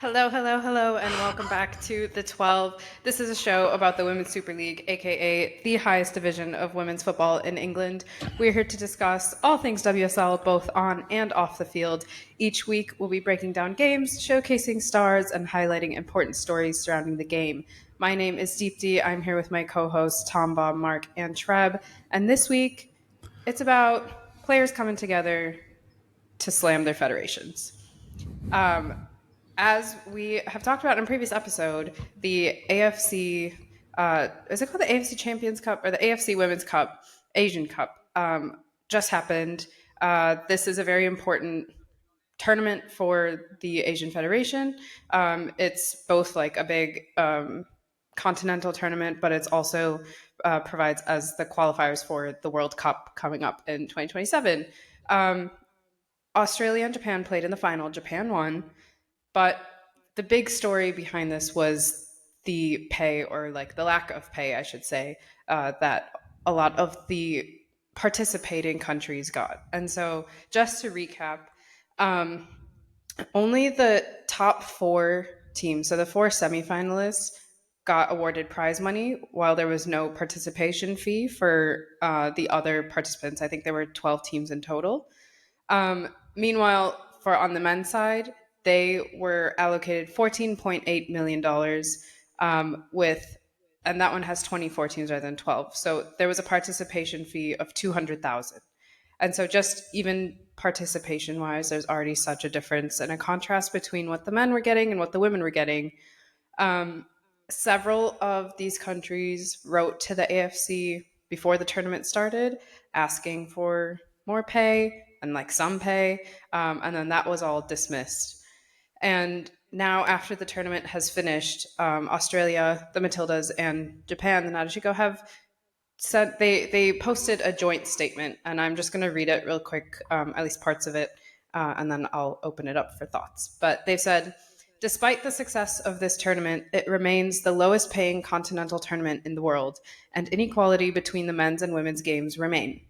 Hello, hello, hello, and welcome back to The 12. This is a show about the Women's Super League, aka the highest division of women's football in England. We're here to discuss all things WSL, both on and off the field. Each week, we'll be breaking down games, showcasing stars, and highlighting important stories surrounding the game. My name is Deepti. I'm here with my co hosts, Thom, Marc, and Treb. And this week, it's about players coming together to slam their federations. As we have talked about in a previous episode, the AFC, is it called the AFC Champions Cup or the AFC Women's Cup, Asian Cup, just happened. This is a very important tournament for the Asian Federation. It's both like a big continental tournament, but it's also provides as the qualifiers for the World Cup coming up in 2027. Um, Australia and Japan played in the final. Japan won. But the big story behind this was the pay, or like the lack of pay, I should say, that a lot of the participating countries got. And so, just to recap, um, only the top four teams, so the four semifinalists, got awarded prize money, while there was no participation fee for the other participants. I think there were 12 teams in total. Meanwhile, for on the men's side, they were allocated $14.8 million dollars, with, and that one has 24 teams rather than 12. So there was a participation fee of 200,000. And so just even participation wise, there's already such a difference and a contrast between what the men were getting and what the women were getting. Several of these countries wrote to the AFC before the tournament started asking for more pay and like some pay. And then that was all dismissed. And now, after the tournament has finished, Australia, the Matildas, and Japan, the Nadeshiko, have said they posted a joint statement, and I'm just going to read it real quick, at least parts of it, and then I'll open it up for thoughts. But they've said, despite the success of this tournament, it remains the lowest paying continental tournament in the world, and inequality between the men's and women's games remain.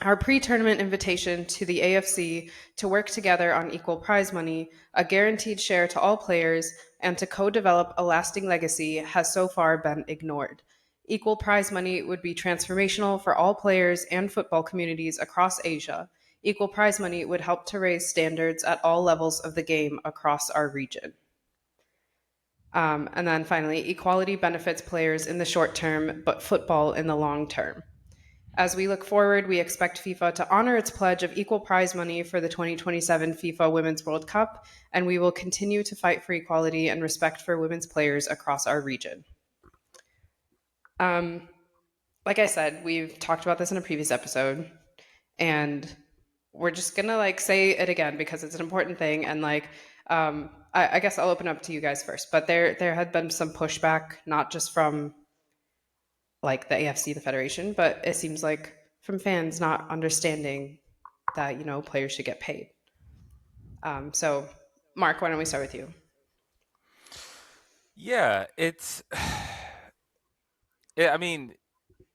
Our pre tournament invitation to the AFC to work together on equal prize money, a guaranteed share to all players, and to co develop a lasting legacy has so far been ignored. Equal prize money would be transformational for all players and football communities across Asia. Equal prize money would help to raise standards at all levels of the game across our region. And then finally, equality benefits players in the short term, but football in the long term. As we look forward, we expect FIFA to honor its pledge of equal prize money for the 2027 FIFA Women's World Cup, and we will continue to fight for equality and respect for women's players across our region. Like I said, we've talked about this in a previous episode, and we're just gonna like say it again because it's an important thing. And like, I guess I'll open up to you guys first. But there had been some pushback, not just from like the AFC, the federation, but it seems like from fans not understanding that players should get paid. So, Marc, why don't we start with you? Yeah, it's. I mean,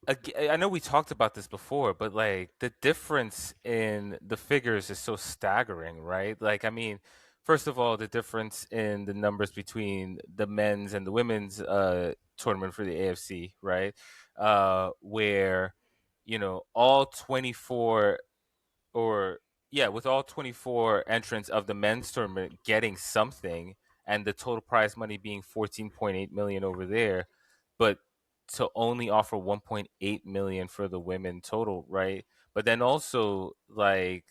I know we talked about this before, but like the difference in the figures is so staggering, right? Like, I mean, first of all, the difference in the numbers between the men's and the women's tournament for the AFC, right? Where all 24 or yeah, with all 24 entrants of the men's tournament getting something and the total prize money being 14.8 million over there, but to only offer 1.8 million for the women total, right? But then also like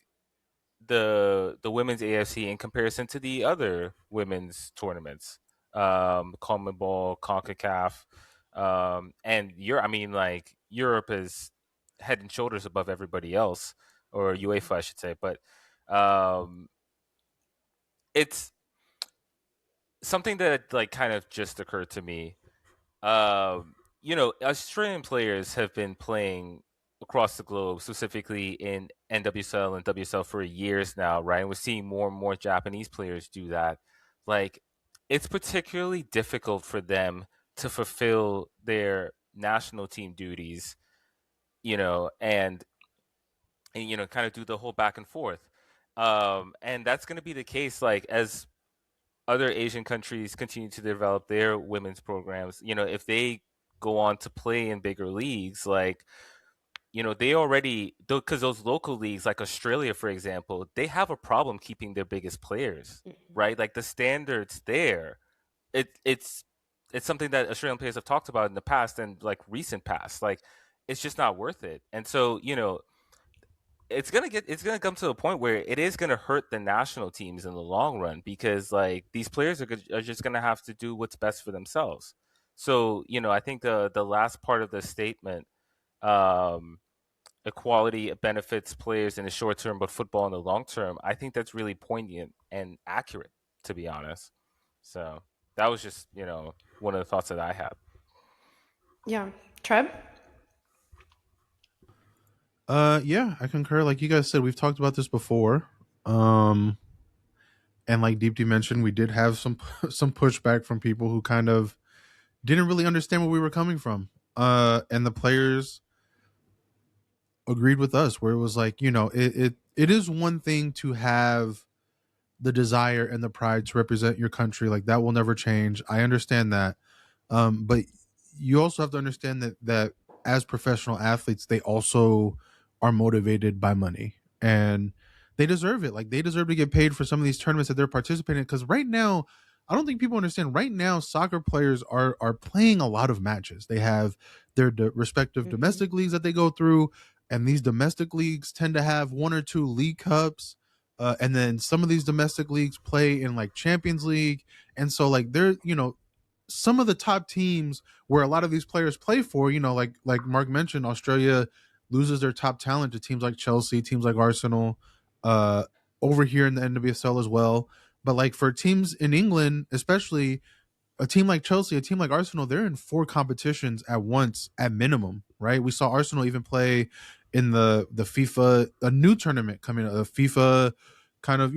the women's AFC in comparison to the other women's tournaments, CONMEBOL, CONCACAF, and I mean, like Europe is head and shoulders above everybody else, or UEFA, I should say. But um, it's something that like kind of just occurred to me. Australian players have been playing across the globe, specifically in NWSL and WSL for years now, right? And we're seeing more and more Japanese players do that. Like, it's particularly difficult for them to fulfill their national team duties, and kind of do the whole back and forth. And that's going to be the case, like, as other Asian countries continue to develop their women's programs, if they go on to play in bigger leagues, like, they already, because those local leagues, like Australia, for example, they have a problem keeping their biggest players, right? Like the standards there, it's something that Australian players have talked about in the past and like recent past. Like, it's just not worth it. And so, it's gonna come to a point where it is gonna hurt the national teams in the long run, because like these players are just gonna have to do what's best for themselves. So, I think the last part of the statement, um, equality benefits players in the short term, but football in the long term, I think that's really poignant and accurate, to be honest. So that was just, one of the thoughts that I had. Yeah. Treb? Yeah, I concur. Like you guys said, we've talked about this before. Um, and like Deepti mentioned, we did have some some pushback from people who kind of didn't really understand where we were coming from. And the players agreed with us, where it was like, it is one thing to have the desire and the pride to represent your country. Like that will never change. I understand that. But you also have to understand that as professional athletes, they also are motivated by money, and they deserve it. Like they deserve to get paid for some of these tournaments that they're participating in. Because right now, I don't think people understand. Right now, soccer players are playing a lot of matches. They have their respective Mm-hmm. domestic leagues that they go through, and these domestic leagues tend to have one or two league cups. And then some of these domestic leagues play in like Champions League, and so like they're some of the top teams where a lot of these players play for, like Marc mentioned, Australia loses their top talent to teams like Chelsea, teams like Arsenal, uh, over here in the NWSL as well. But like for teams in England, especially a team like Chelsea, a team like Arsenal, they're in four competitions at once at minimum, right? We saw Arsenal even play in the FIFA, a new tournament coming, a FIFA kind of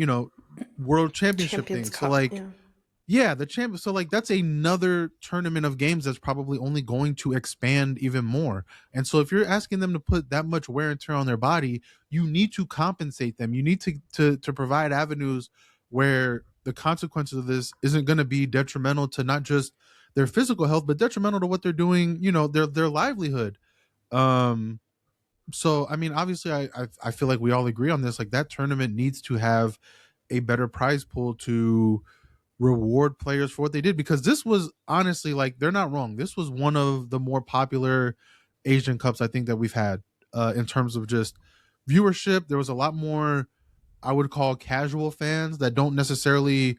world championship Champions thing. So Cup. like Yeah. yeah, the champ. So like that's another tournament of games that's probably only going to expand even more. And so if you're asking them to put that much wear and tear on their body, you need to compensate them. You need to provide avenues where the consequences of this isn't going to be detrimental to not just their physical health, but detrimental to what they're doing. Their livelihood. Um. So I mean, obviously, I feel like we all agree on this. Like that tournament needs to have a better prize pool to reward players for what they did, because this was honestly, like, they're not wrong, this was one of the more popular Asian Cups I think that we've had, in terms of just viewership. There was a lot more, I would call, casual fans that don't necessarily,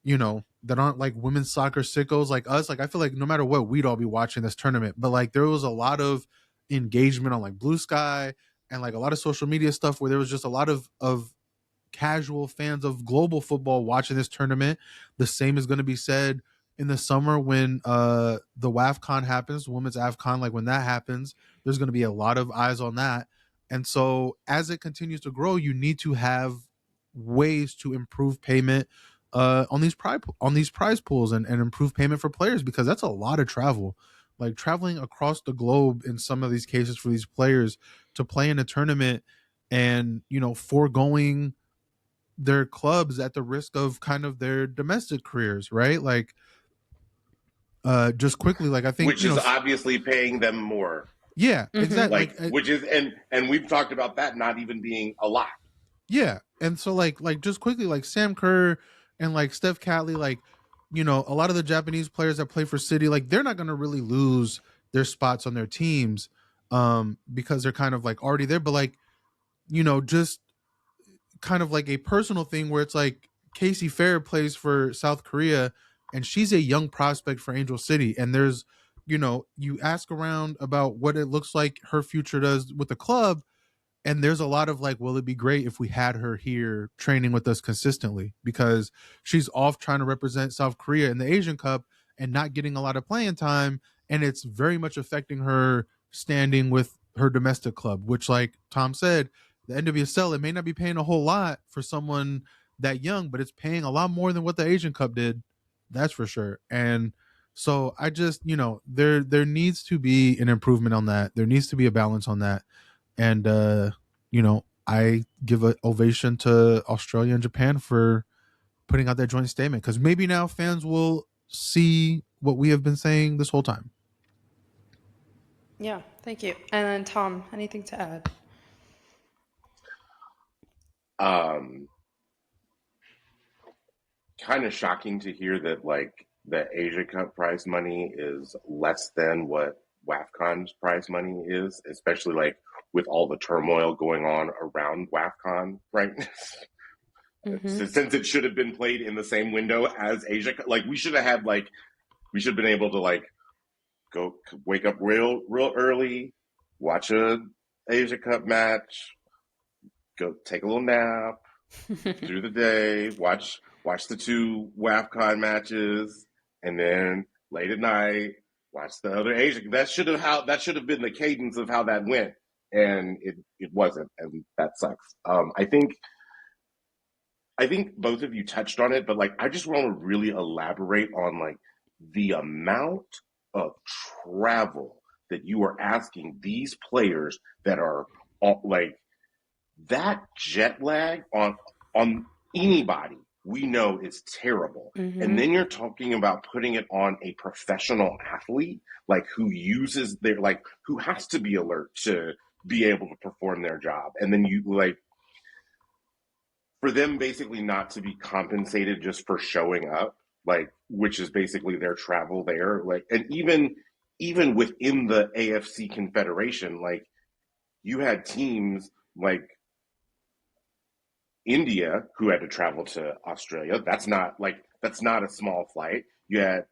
that aren't like women's soccer sickos like us. Like I feel like no matter what, we'd all be watching this tournament. But like there was a lot of engagement on like Blue Sky and like a lot of social media stuff where there was just a lot of casual fans of global football watching this tournament. The same is going to be said in the summer when the WAFCON happens, women's AFCON. Like when that happens, there's going to be a lot of eyes on that. And so as it continues to grow, you need to have ways to improve payment on these prize pools, and improve payment for players, because that's a lot of travel. Like traveling across the globe in some of these cases for these players to play in a tournament, and foregoing their clubs at the risk of kind of their domestic careers, right? Like, just quickly, like I think which is obviously paying them more. yeah, Mm-hmm. exactly. Like, which is, and we've talked about that not even being a lot. Yeah, and so like just quickly, like Sam Kerr and like Steph Catley, like a lot of the Japanese players that play for City, like they're not going to really lose their spots on their teams, because they're kind of like already there. But like just kind of like a personal thing where it's like Casey Fair plays for South Korea, and she's a young prospect for Angel City, and there's you ask around about what it looks like her future does with the club, and there's a lot of like, will it be great if we had her here training with us consistently, because she's off trying to represent South Korea in the Asian Cup and not getting a lot of playing time, and it's very much affecting her standing with her domestic club, which, like Thom said, the NWSL, it may not be paying a whole lot for someone that young, but it's paying a lot more than what the Asian Cup did, that's for sure. And so I just, there needs to be an improvement on that. There needs to be a balance on that. And I give an ovation to Australia and Japan for putting out that joint statement, because maybe now fans will see what we have been saying this whole time. Yeah, thank you. And then Thom, anything to add? Kind of shocking to hear that like the Asia Cup prize money is less than what WAFCON's prize money is, especially like with all the turmoil going on around WAFCON, right? Since it should have been played in the same window as Asia Cup, like we should have been able to like go wake up real early, watch a Asia Cup match, go take a little nap through the day, watch the two WAFCON matches, and then late at night watch the other Asian. That should have been the cadence of how that went, and it wasn't, and that sucks. I think both of you touched on it, but like I just want to really elaborate on like the amount of travel that you are asking these players that are like that jet lag on anybody we know is terrible. And then you're talking about putting it on a professional athlete, like who uses their like who has to be alert to be able to perform their job. And then you like for them basically not to be compensated just for showing up, like which is basically their travel there. Like and even within the AFC Confederation, like you had teams like India, who had to travel to Australia. That's not a small flight. You had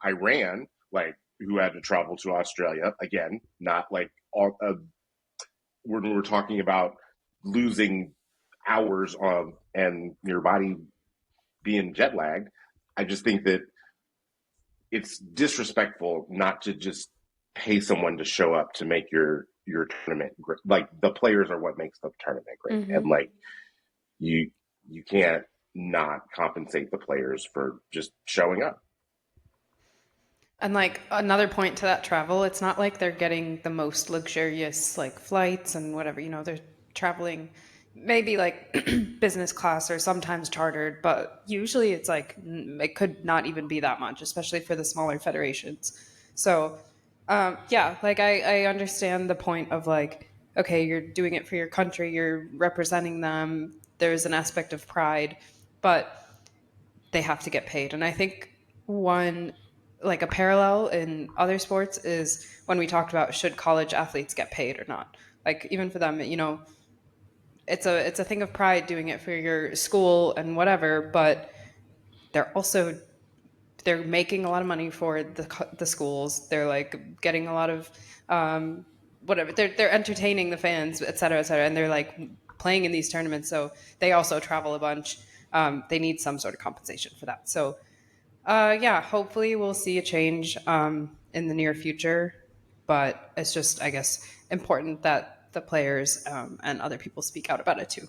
Iran, like who had to travel to Australia. Again, not like all. We're talking about losing hours of and your body being jet lagged. I just think that it's disrespectful not to just pay someone to show up to make your tournament great. Like the players are what makes the tournament great, and like. You can't not compensate the players for just showing up. And like another point to that travel, it's not like they're getting the most luxurious like flights and whatever, you know, they're traveling maybe like business class or sometimes chartered, but usually it's like it could not even be that much, especially for the smaller federations. So yeah, like I understand the point of like, okay, you're doing it for your country, you're representing them, there's an aspect of pride, but they have to get paid. And I think one, like a parallel in other sports is when we talked about should college athletes get paid or not. Like even for them, you know, it's a thing of pride doing it for your school and whatever, but they're making a lot of money for the schools. They're like getting a lot of whatever. They're entertaining the fans, et cetera, and they're like playing in these tournaments. So they also travel a bunch. They need some sort of compensation for that. So yeah, hopefully we'll see a change in the near future. But it's just, I guess, important that the players and other people speak out about it too.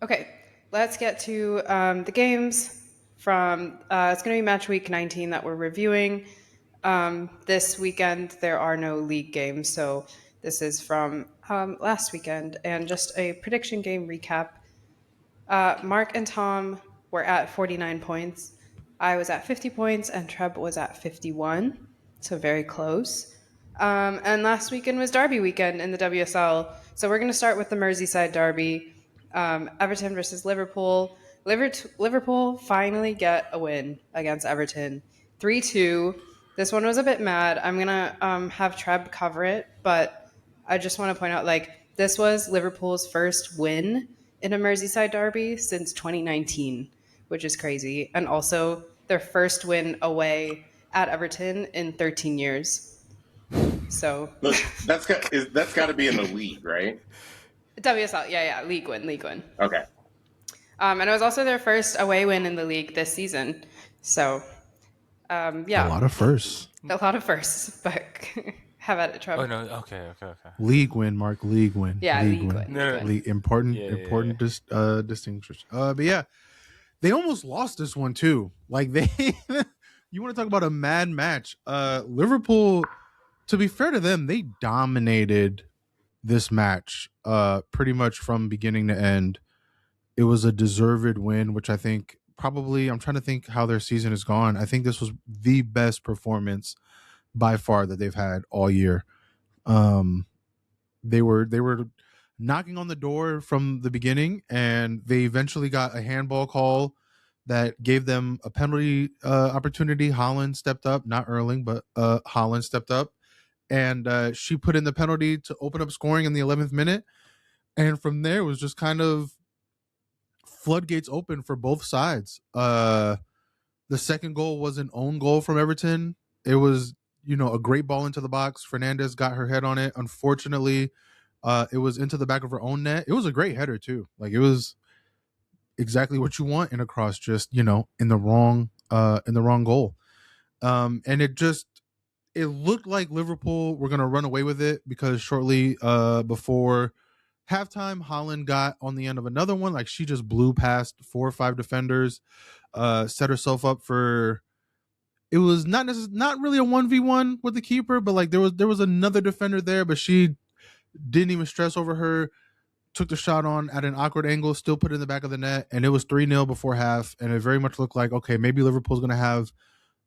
Okay, let's get to the games from, it's going to be match week 19 that we're reviewing. This weekend, there are no league games, so this is from last weekend. And just a prediction game recap. Marc and Thom were at 49 points. I was at 50 points, and Treb was at 51, so very close. And last weekend was Derby weekend in the WSL. So we're going to start with the Merseyside Derby. Everton versus Liverpool. Liverpool finally get a win against Everton. 3-2. This one was a bit mad. I'm going to have Treb cover it, but I just want to point out, like, this was Liverpool's first win in a Merseyside derby since 2019, which is crazy. And also their first win away at Everton in 13 years. So look, that's got to be in the league, right? WSL, yeah, league win. Okay. And it was also their first away win in the league this season. So yeah, A lot of firsts, but have at it, Treb. Oh no, okay. league win, Marc, league win, Yeah, league win. No. important distinctions. But yeah, they almost lost this one too. Like they, you want to talk about a mad match? Liverpool, to be fair to them, they dominated this match pretty much from beginning to end. it was a deserved win, which I think probably, I'm trying to think how their season has gone. I think this was the best performance by far that they've had all year. Um, they were knocking on the door from the beginning, and they eventually got a handball call that gave them a penalty opportunity. Holland stepped up, not Erling, but Holland stepped up, and she put in the penalty to open up scoring in the 11th minute. And from there, it was just kind of floodgates open for both sides. The second goal was an own goal from Everton. It was, a great ball into the box. Fernandez got her head on it. Unfortunately, it was into the back of her own net. It was a great header too. Like, it was exactly what you want in a cross, just in the wrong goal. And it looked like Liverpool were gonna run away with it, because shortly before halftime, Holland got on the end of another one. Like, she just blew past 4 or 5 defenders, set herself up for. It was not really a 1v1 with the keeper, but like there was another defender there, but she didn't even stress over her. Took the shot on at an awkward angle, still put it in the back of the net, and it was 3-0 before half, and it very much looked like, okay, maybe Liverpool's going to have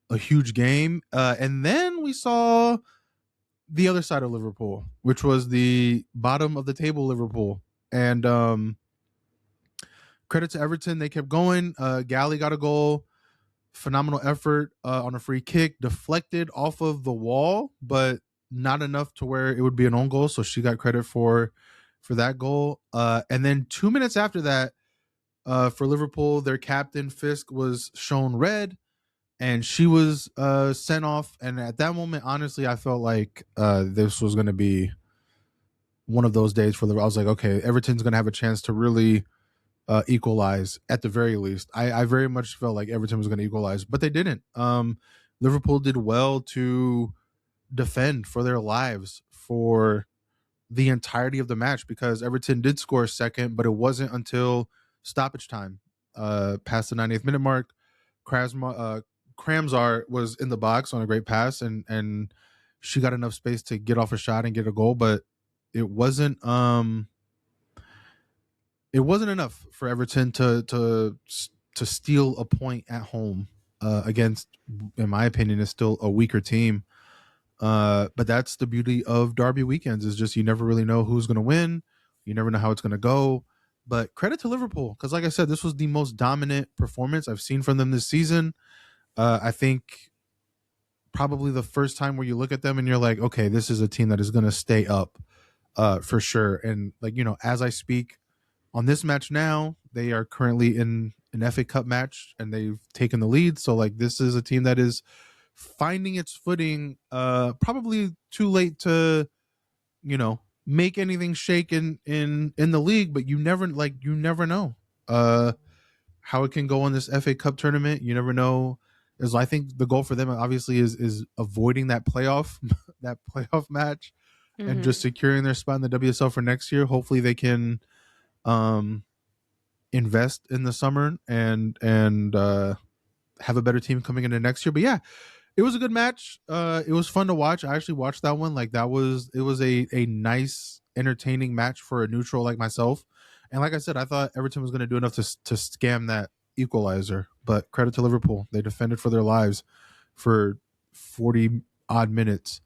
a huge game. And then we saw the other side of Liverpool, which was the bottom of the table Liverpool. And credit to Everton, they kept going. Galley got a goal. Phenomenal effort on a free kick, deflected off of the wall, but not enough to where it would be an own goal. So she got credit for that goal. And then 2 minutes after that, for Liverpool, their captain Fisk was shown red, and she was sent off. And at that moment, honestly, I felt like this was going to be one of those days for Liverpool. I was like, okay, Everton's going to have a chance to really equalize at the very least. I very much felt like Everton was going to equalize, but they didn't. Liverpool did well to defend for their lives for the entirety of the match, because Everton did score a second, but it wasn't until stoppage time, past the 90th minute mark. Kramzar was in the box on a great pass, and she got enough space to get off a shot and get a goal, but it wasn't enough for Everton to steal a point at home against, in my opinion, is still a weaker team. But that's the beauty of derby weekends, is just you never really know who's going to win. You never know how it's going to go. But credit to Liverpool, because like I said, this was the most dominant performance I've seen from them this season. I think probably the first time where you look at them and you're like, okay, this is a team that is going to stay up for sure. And like, as I speak, on this match now, they are currently in an FA Cup match and they've taken the lead. So like, this is a team that is finding its footing. Probably too late to, make anything shake in the league, but you never know how it can go in this FA Cup tournament. You never know. As I think the goal for them obviously is avoiding that playoff that playoff match, and just securing their spot in the WSL for next year. Hopefully they can invest in the summer and have a better team coming into next year. But yeah, it was a good match. It was fun to watch. I actually watched that one. Like, it was a nice, entertaining match for a neutral like myself. And like I said, I thought Everton was going to do enough to scam that equalizer. But credit to Liverpool, they defended for their lives for 40 odd minutes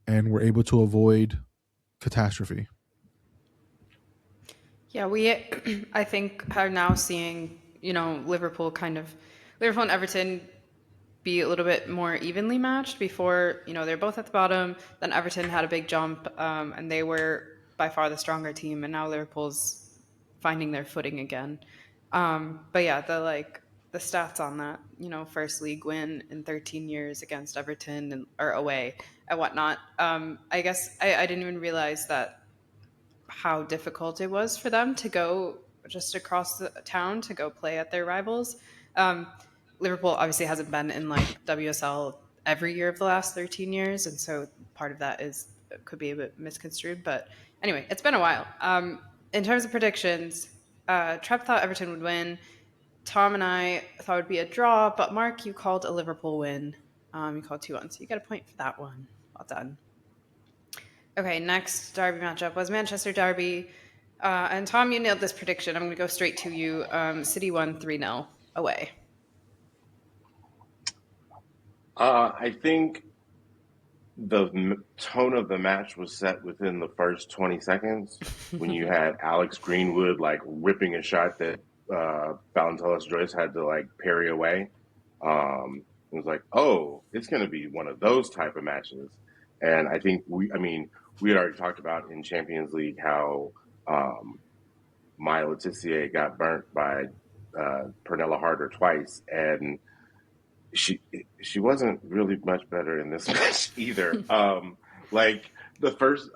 and were able to avoid catastrophe. Yeah, I think, are now seeing, Liverpool and Everton be a little bit more evenly matched. Before, they're both at the bottom. Then Everton had a big jump, and they were by far the stronger team. And now Liverpool's finding their footing again. But yeah, the stats on that, first league win in 13 years against Everton or away and whatnot. I guess I didn't even realize how difficult it was for them to go just across the town to go play at their rivals. Liverpool obviously hasn't been in WSL every year of the last 13 years, and so part of that could be a bit misconstrued. But anyway, it's been a while. In terms of predictions, Treb thought Everton would win. Thom and I thought it would be a draw, but Marc, you called a Liverpool win. You called 2-1, so you got a point for that one. Well done. Okay, next derby matchup was Manchester Derby. And Tom, you nailed this prediction. I'm going to go straight to you. City won 3-0 away. I think the tone of the match was set within the first 20 seconds when you had Alex Greenwood like ripping a shot that Valentin Joyce had to like parry away. It was like, oh, it's going to be one of those type of matches. And I think we had already talked about in Champions League how Maya Letitia got burnt by Pernilla Harder twice, and she she wasn't really much better in this match either. Like the first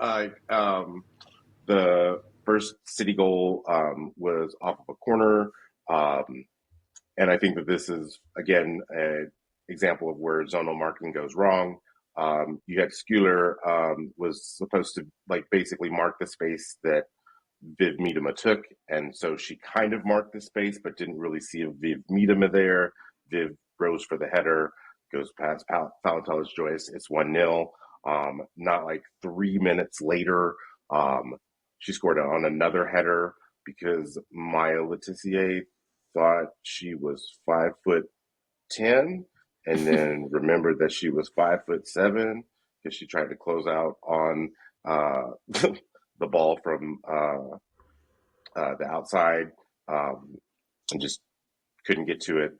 the first City goal was off of a corner, um, and I think that this is again an example of where zonal marking goes wrong. You had Schuler was supposed to like basically mark the space that Viv Miedema took, and so she kind of marked the space, but didn't really see a Viv Miedema there. Viv rose for the header, goes past Valentin Joyce. It's 1-0. Not like 3 minutes later, she scored on another header because Maya Letitia thought she was 5'10", and then remembered that she was 5'7" because she tried to close out on the ball from the outside, and just couldn't get to it.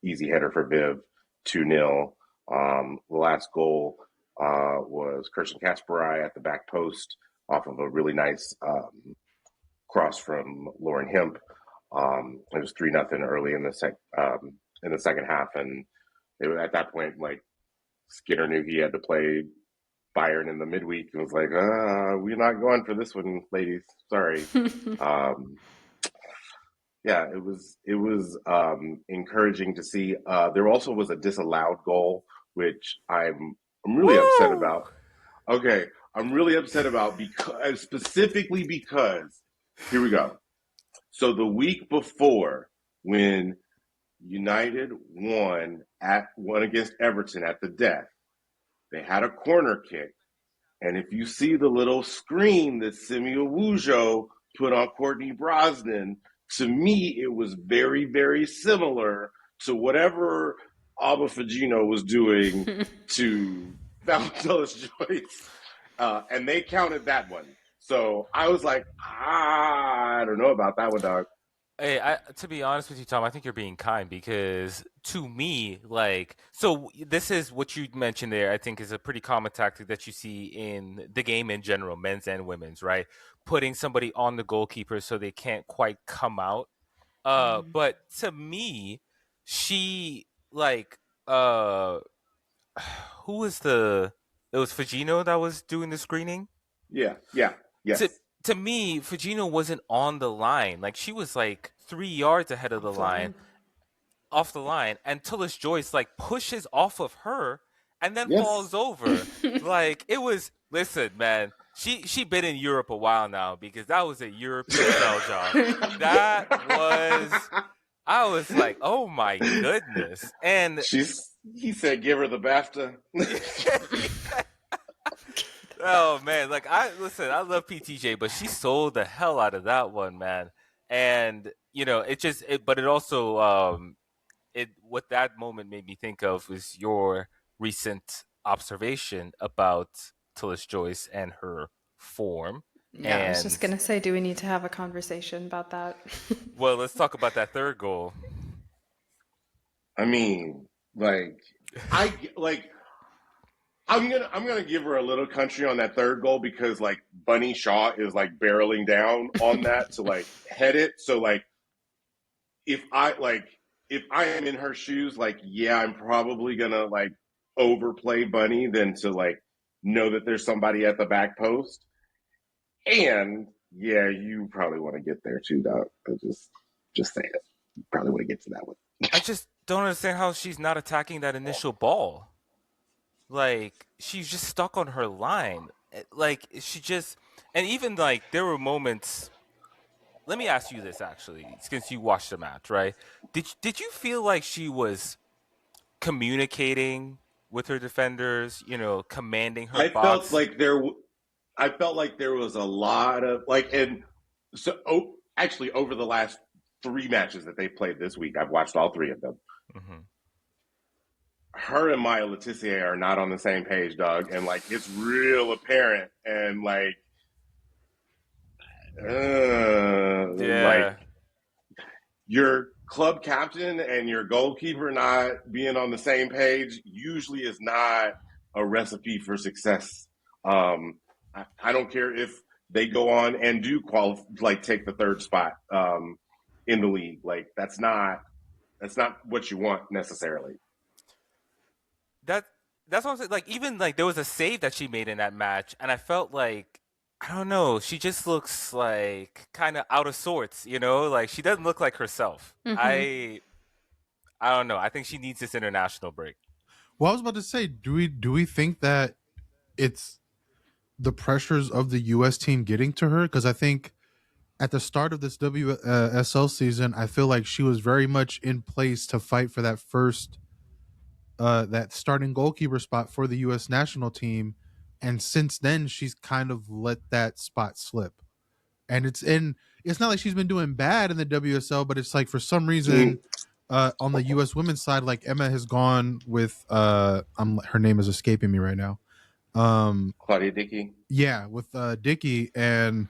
Easy header for Viv, 2-0. The last goal was Kirsten Kasparai at the back post off of a really nice cross from Lauren Hemp. It was 3-0 early in the second half, and at that point, like Skinner knew he had to play Bayern in the midweek. It was like, we're not going for this one, ladies. Sorry. Yeah, it was encouraging to see. There also was a disallowed goal, which I'm really upset about. Okay, I'm really upset about because specifically because here we go. So the week before, when United won against Everton at the death, they had a corner kick. And if you see the little screen that Simi Awujo put on Courtney Brosnan, to me, it was very, very similar to whatever Alba Fagino was doing to Valentin Joyce. And they counted that one. So I was like, I don't know about that one, dog. Hey, to be honest with you, Tom, I think you're being kind because to me, like, so this is what you mentioned there, I think is a pretty common tactic that you see in the game in general, men's and women's, right? Putting somebody on the goalkeeper so they can't quite come out. But to me, she, like, who was it was Fagino that was doing the screening? Yeah, to yes. to me, Fagino wasn't on the line. Like she was like 3 yards ahead of the line, off the line, and Tillis Joyce like pushes off of her and then Yes. falls over. Like it was. Listen, man. She been in Europe a while now because that was a European shell job. That was. I was like, oh my goodness, and He said, give her the BAFTA. oh man, like I love PTJ, but she sold the hell out of that one, man. And but it also what that moment made me think of was your recent observation about Tillis Joyce and her form. Yeah, I was just And going to say, do we need to have a conversation about that? well, let's talk about that third goal. I mean, like, I'm gonna give her a little country on that third goal because like Bunny Shaw is like barreling down on that to like head it. So like if I am in her shoes, like yeah, I'm probably gonna like overplay Bunny than to like know that there's somebody at the back post. And yeah, you probably want to get there too, dog. Just say it. You probably want to get to that one. I just don't understand how she's not attacking that initial ball. Like she's just stuck on her line. Like she just, and even like there were moments. Let me ask you this actually, since you watched the match, right? Did you feel like she was communicating with her defenders? Commanding her I felt box. like there, I felt like there was a lot of like, and Actually, over the last 3 matches that they played this week, I've watched all 3 of them. Mm-hmm. Her and Maya Letitia are not on the same page, dog, and like it's real apparent, and like Yeah. your club captain and your goalkeeper not being on the same page usually is not a recipe for success. I don't care if they go on and do take the 3rd spot in the league. Like that's not what you want necessarily. That's what I'm saying. Like even like there was a save that she made in that match, and I felt like I don't know. She just looks like kind of out of sorts, you know. Like she doesn't look like herself. Mm-hmm. I don't know. I think she needs this international break. Well, I was about to say, do we think that it's the pressures of the U.S. team getting to her? Because I think at the start of this WSL season, I feel like she was very much in place to fight for that first that starting goalkeeper spot for the U.S. national team, and since then she's kind of let that spot slip. And it's not like she's been doing bad in the WSL, but it's like for some reason on the U.S. women's side, like Emma has gone with her name is escaping me right now. Claudia Dickey. Yeah, with Dickey, and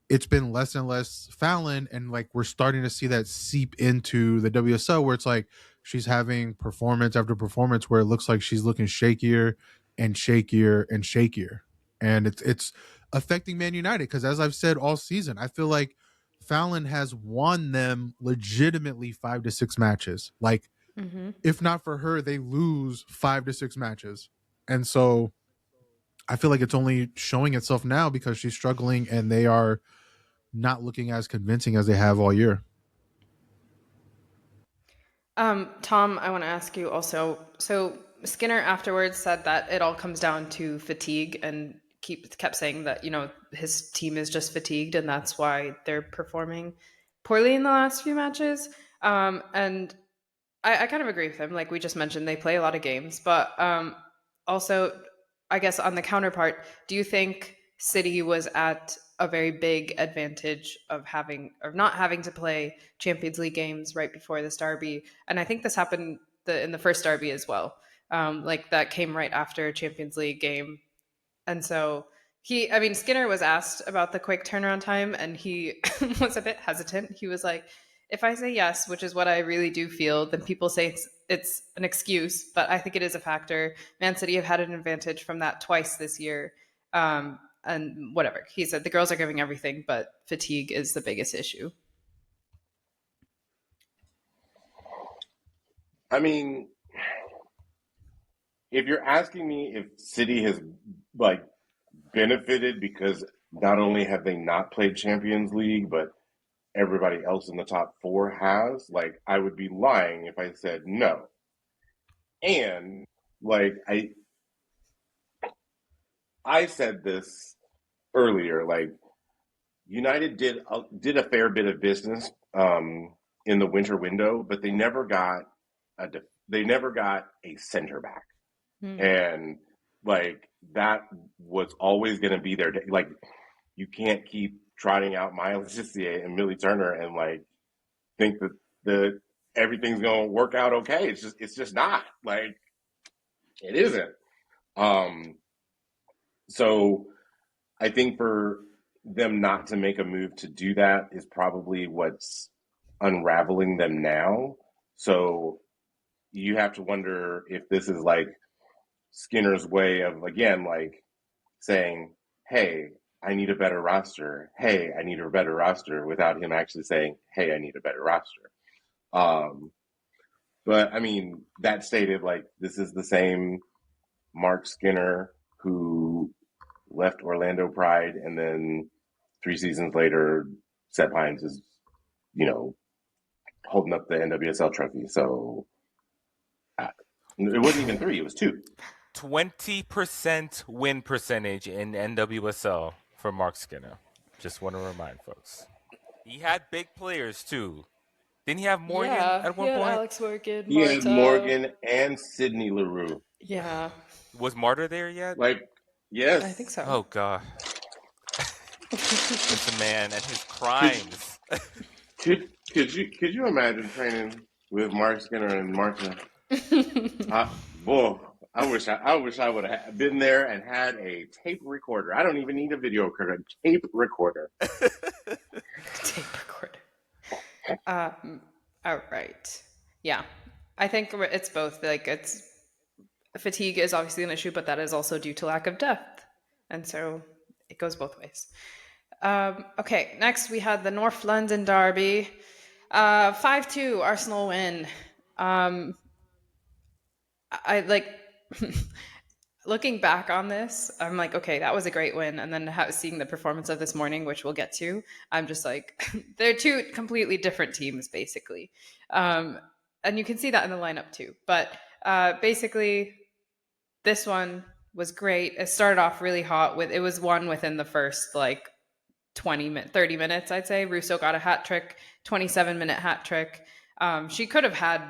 it's been less and less Fallon, and like we're starting to see that seep into the WSL, where it's like she's having performance after performance where it looks like she's looking shakier and shakier and shakier, and it's affecting Man United because, as I've said all season, I feel like Fallon has won them legitimately 5 to 6 matches. Like, Mm-hmm. if not for her, they lose 5 to 6 matches, and so I feel like it's only showing itself now because she's struggling and they are not looking as convincing as they have all year. Thom, I want to ask you also. So Skinner afterwards said that it all comes down to fatigue, and kept saying that his team is just fatigued, and that's why they're performing poorly in the last few matches. And I kind of agree with him. Like we just mentioned, they play a lot of games, but also, I guess on the counterpart, do you think City was at a very big advantage of not having to play Champions League games right before this derby? And I think this happened in the first derby as well. Like that came right after a Champions League game, and so Skinner was asked about the quick turnaround time, and he was a bit hesitant. He was like, if I say yes, which is what I really do feel, then people say it's an excuse, but I think it is a factor. Man City have had an advantage from that twice this year. And whatever. He said the girls are giving everything, but fatigue is the biggest issue. I mean, if you're asking me if City has like benefited because not only have they not played Champions League, but everybody else in the top 4 has, like I would be lying if I said no. And like I said this earlier, like United did a fair bit of business in the winter window, but they never got a center back. And like that was always going to be there. Like you can't keep trotting out Miles Jissier and Millie Turner and like think that everything's going to work out okay. It's just not. Like it isn't. So I think for them not to make a move to do that is probably what's unraveling them now. So you have to wonder if this is like Skinner's way of, again, like saying, hey, I need a better roster. Hey, I need a better roster, without him actually saying, hey, I need a better roster. But I mean, that stated, like, this is the same Marc Skinner who left Orlando Pride, and then 3 seasons later, Seth Hines is, holding up the NWSL trophy. So it wasn't even 3; it was 2. 20% win percentage in NWSL for Marc Skinner. Just want to remind folks. He had big players too. Didn't he have Morgan at one point? Alex Morgan, He had Morgan and Sydney Leroux. Yeah. Was Marta there yet? Like, yes. I think so. Oh, God. This man and his crimes. Could you imagine training with Mark Skinner and Martin? Boy, I wish I would have been there and had a tape recorder. I don't even need a video recorder, a tape recorder. Tape recorder. All right. Yeah, I think it's both. Like, it's fatigue is obviously an issue, but that is also due to lack of depth, and so it goes both ways. Okay, next we had the North London derby. 5-2 Arsenal win. I like looking back on this, I'm like, okay, that was a great win. And then seeing the performance of this morning, which we'll get to, I'm just like, they're two completely different teams, basically. And you can see that in the lineup too. But basically, this one was great. It started off really hot. It was won within the first like 30 minutes, I'd say. Russo got a hat trick, 27-minute hat trick. She could have had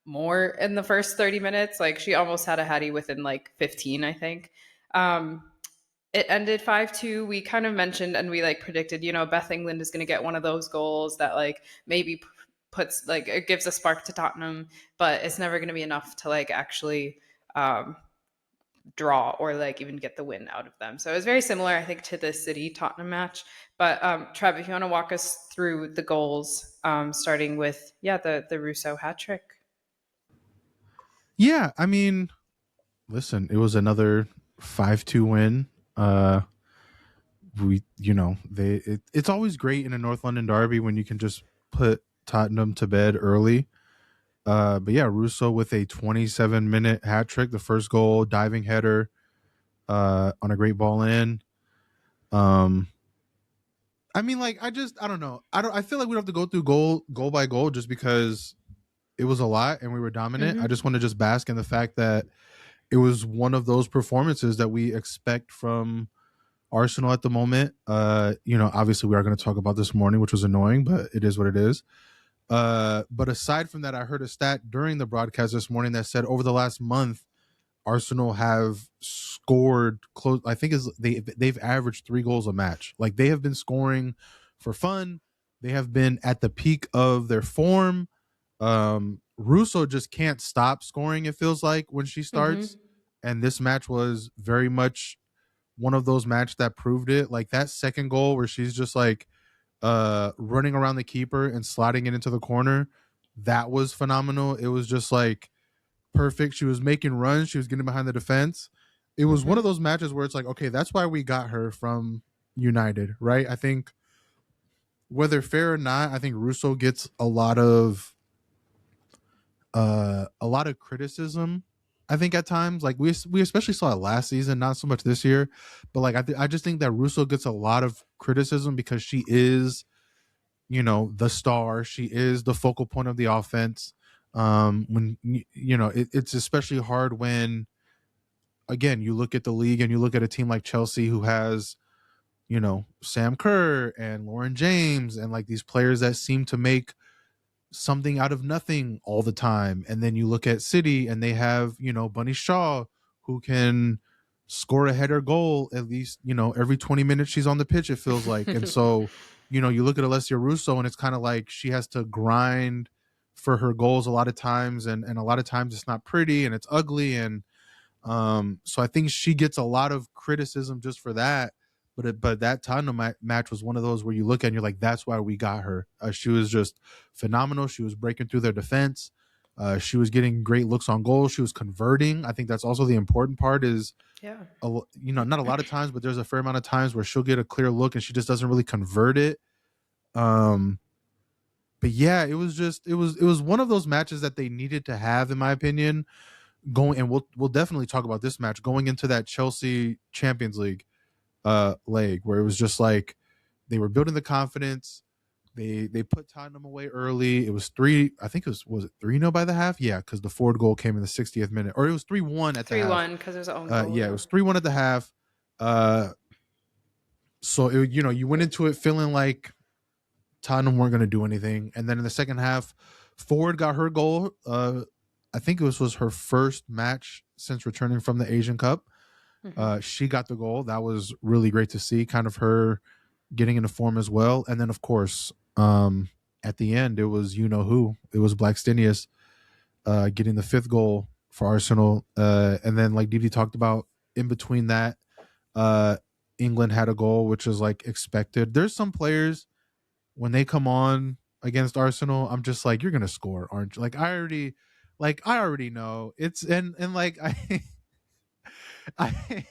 more in the first 30 minutes. Like, she almost had a hattie within like 15, I think. It ended 5-2. We kind of mentioned and we like predicted, Beth England is going to get one of those goals that like maybe puts like it gives a spark to Tottenham, but it's never going to be enough to like actually draw or like even get the win out of them. So it was very similar, I think, to the City Tottenham match. But Treb, if you want to walk us through the goals, starting with the Russo hat trick. Yeah, I mean, listen, it was another 5-2 win. It's always great in a North London derby when you can just put Tottenham to bed early. But yeah, Russo with a 27-minute hat trick, the first goal, diving header, on a great ball in. I mean, like, I don't know. I feel like we don't have to go through goal by goal just because it was a lot and we were dominant. Mm-hmm. I just want to just bask in the fact that it was one of those performances that we expect from Arsenal at the moment. Obviously we are going to talk about this morning, which was annoying, but it is what it is. But aside from that, I heard a stat during the broadcast this morning that said over the last month, Arsenal have scored close. I think they've averaged 3 goals a match. Like, they have been scoring for fun. They have been at the peak of their form. Russo just can't stop scoring, it feels like, when she starts. Mm-hmm. And this match was very much one of those matches that proved it. Like, that second goal where she's just like running around the keeper and sliding it into the corner, that was phenomenal. It was just like perfect. She was making runs. She was getting behind the defense. It was one of those matches where it's like, okay, that's why we got her from United, right? I think whether fair or not, I think Russo gets a lot of criticism. I think at times, like we especially saw it last season, not so much this year, but like I just think that Russo gets a lot of criticism because she is, the star. She is the focal point of the offense. When it's especially hard when, again, you look at the league and you look at a team like Chelsea who has, Sam Kerr and Lauren James and like these players that seem to make something out of nothing all the time. And then you look at City and they have, Bunny Shaw, who can score a header goal at least, every 20 minutes she's on the pitch, it feels like. And so, you look at Alessia Russo and it's kind of like she has to grind for her goals a lot of times, and a lot of times it's not pretty and it's ugly. And so I think she gets a lot of criticism just for that. But that Tottenham match was one of those where you look at and you're like, that's why we got her. She was just phenomenal. She was breaking through their defense. She was getting great looks on goal. She was converting. I think that's also the important part is, not a lot of times, but there's a fair amount of times where she'll get a clear look and she just doesn't really convert it. But yeah, it was one of those matches that they needed to have, in my opinion, and we'll definitely talk about this match going into that Chelsea Champions League leg, where it was just like they were building the confidence. They put Tottenham away early. It was 3. I think was it 3-0 by the half? Yeah, because the forward goal came in the 60th minute, or it was 3-1 at the half. 3-1 because there's an own goal. Yeah, it was 3-1 at the half. So you went into it feeling like Tottenham weren't going to do anything, and then in the second half, Ford got her goal. I think it was her first match since returning from the Asian Cup. She got the goal. That was really great to see. Kind of her getting into form as well. And then, of course, at the end, it was who. It was Blackstenius getting the 5th goal for Arsenal. And then, like Deepti talked about, in between that, England had a goal, which is like expected. There's some players, when they come on against Arsenal, I'm just like, you're gonna score, aren't you? Like I already know it's and like I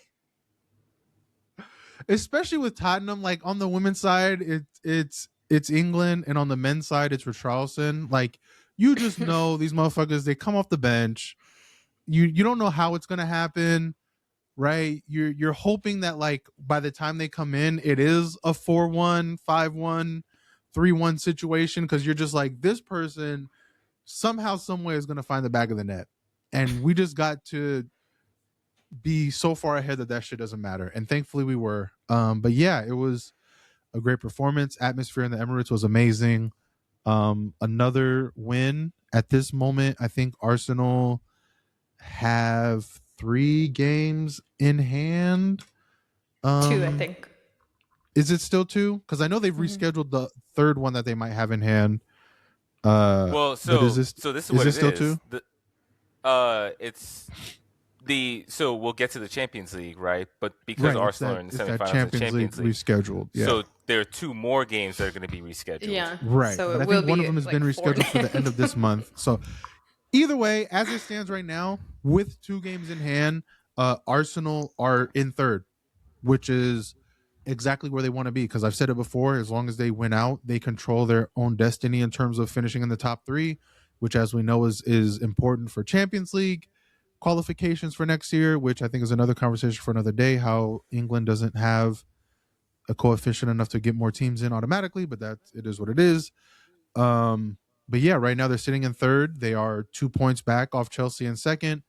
especially with Tottenham, like on the women's side, it's England, and on the men's side, it's Richarlison. Like you just know these motherfuckers, they come off the bench. You don't know how it's gonna happen, right? You're hoping that like by the time they come in, it is a 4-1, 5-1, 3-1 situation, because you're just like, this person somehow, some way is gonna find the back of the net. And we just got to be so far ahead that shit doesn't matter. And thankfully we were. But yeah, it was a great performance. Atmosphere in the Emirates was amazing. Another win at this moment. I think Arsenal have 3 games in hand. 2, I think. Is it still 2? Because I know they've rescheduled the 3rd one that they might have in hand. Well, so but is this is what it it still is. 2? It's so we'll get to the Champions League, right? But because Arsenal are in the semifinals of Champions League rescheduled. Yeah. So there are 2 more games that are going to be rescheduled. Yeah. Right. So but I think one of them has been rescheduled for the end of this month. So either way, as it stands right now, with 2 games in hand, Arsenal are in 3rd, which is exactly where they want to be. Because I've said it before, as long as they win out, they control their own destiny in terms of finishing in the top 3, which, as we know, is important for Champions League qualifications for next year, which I think is another conversation for another day, how England doesn't have a coefficient enough to get more teams in automatically, but it is what it is. But yeah, right now they're sitting in 3rd. They are 2 points back off Chelsea in 2nd.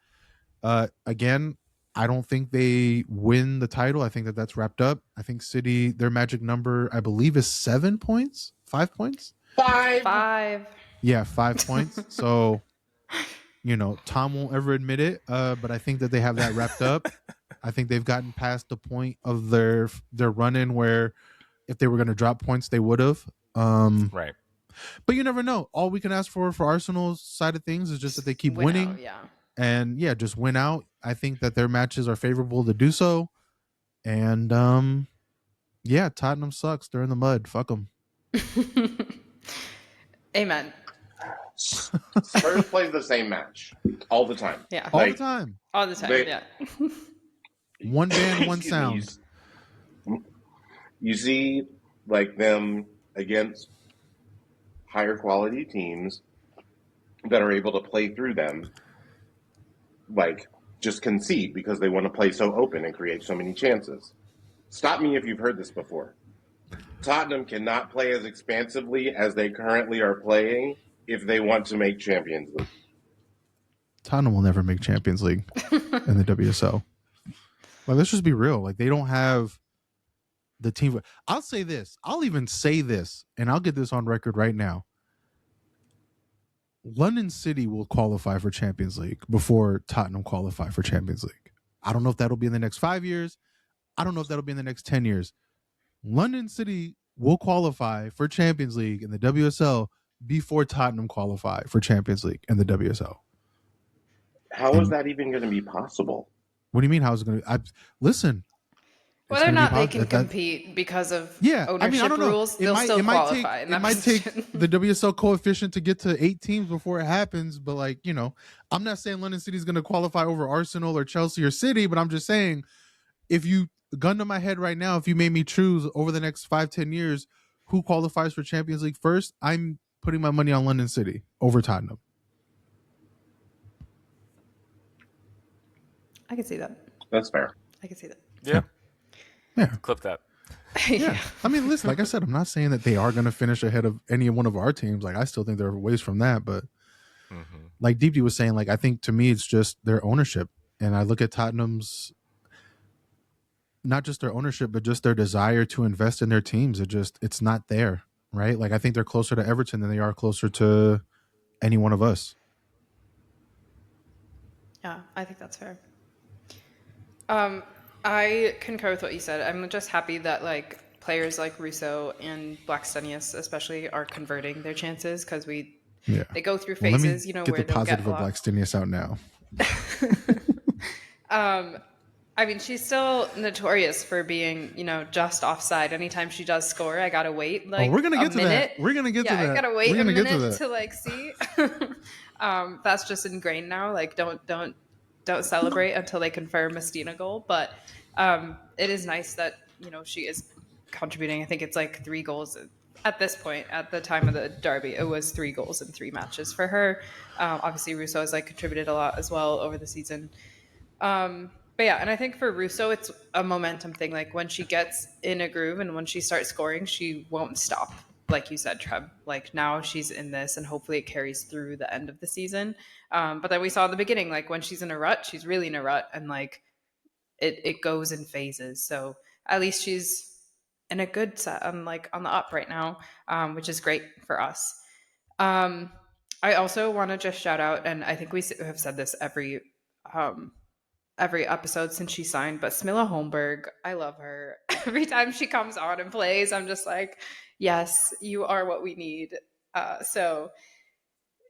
Again, I don't think they win the title. I think that's wrapped up. I think City, their magic number, I believe, is 7 points, 5 points. 5. Yeah, 5 points. So, Thom won't ever admit it, but I think that they have that wrapped up. I think they've gotten past the point of their run-in where if they were going to drop points, they would have. Right. But you never know. All we can ask for Arsenal's side of things is just that they keep winning. Out, yeah. And yeah, just win out. I think that their matches are favorable to do so. And yeah, Tottenham sucks. They're in the mud. Fuck them. Amen. Spurs plays the same match all the time. Yeah. All the time. All the time, yeah. One band, one sound. You see, like, them against higher quality teams that are able to play through them, like, just concede because they want to play so open and create so many chances. Stop me if you've heard this before. Tottenham cannot play as expansively as they currently are playing if they want to make Champions League. Tottenham will never make Champions League in the WSL. Like, let's just be real. Like, they don't have the team. I'll say this. I'll even say this, and I'll get this on record right now. London City will qualify for Champions League before Tottenham qualify for Champions League. I don't know if that'll be in the next 5 years. I don't know if that'll be in the next 10 years. London City will qualify for Champions League in the WSL before Tottenham qualify for Champions League in the WSL. How is that even going to be possible? What do you mean? How is it going to? Listen. Whether or not they can compete because of ownership rules, they'll still qualify. It might take the WSL coefficient to get to 8 teams before it happens. But I'm not saying London City is going to qualify over Arsenal or Chelsea or City, but I'm just saying, if you gun to my head right now, if you made me choose over the next 5-10 years who qualifies for Champions League first, I'm putting my money on London City over Tottenham. I can see that. That's fair. I can see that. Yeah. Yeah. Clip that. Yeah. I mean, listen, like I said, I'm not saying that they are going to finish ahead of any one of our teams. Like, I still think there are ways from that. But like Deepti was saying, like, I think to me, it's just their ownership. And I look at Tottenham's, not just their ownership, but just their desire to invest in their teams. It's not there, right? Like, I think they're closer to Everton than they are closer to any one of us. Yeah, I think that's fair. I concur with what you said. I'm just happy that players like Russo and Blackstenius especially are converting their chances because they go through Well, let me phases, get where the they'll get positive a of lot. Blackstenius out now. I mean, she's still notorious for being, just offside. Anytime she does score, I gotta wait We're gonna get to that. We're gonna get to that. I gotta wait We're a gonna get to minute that. to like see. That's just ingrained now. Like, don't celebrate until they confirm a Stina goal. But it is nice that she is contributing. I think it's like 3 goals at this point. At the time of the derby, it was 3 goals in 3 matches for her. Obviously, Russo has like contributed a lot as well over the season. But yeah, and I think for Russo, it's a momentum thing. Like when she gets in a groove and when she starts scoring, she won't stop. Like you said, Treb. Like now she's in this, and hopefully it carries through the end of the season. But then we saw in the beginning, like when she's in a rut, she's really in a rut, and like it goes in phases. So at least she's in a good set, on the up right now, which is great for us. I also want to just shout out, and I think we have said this every episode since she signed, but Smilla Holmberg, I love her. Every time she comes on and plays, I'm just like, yes, you are what we need. So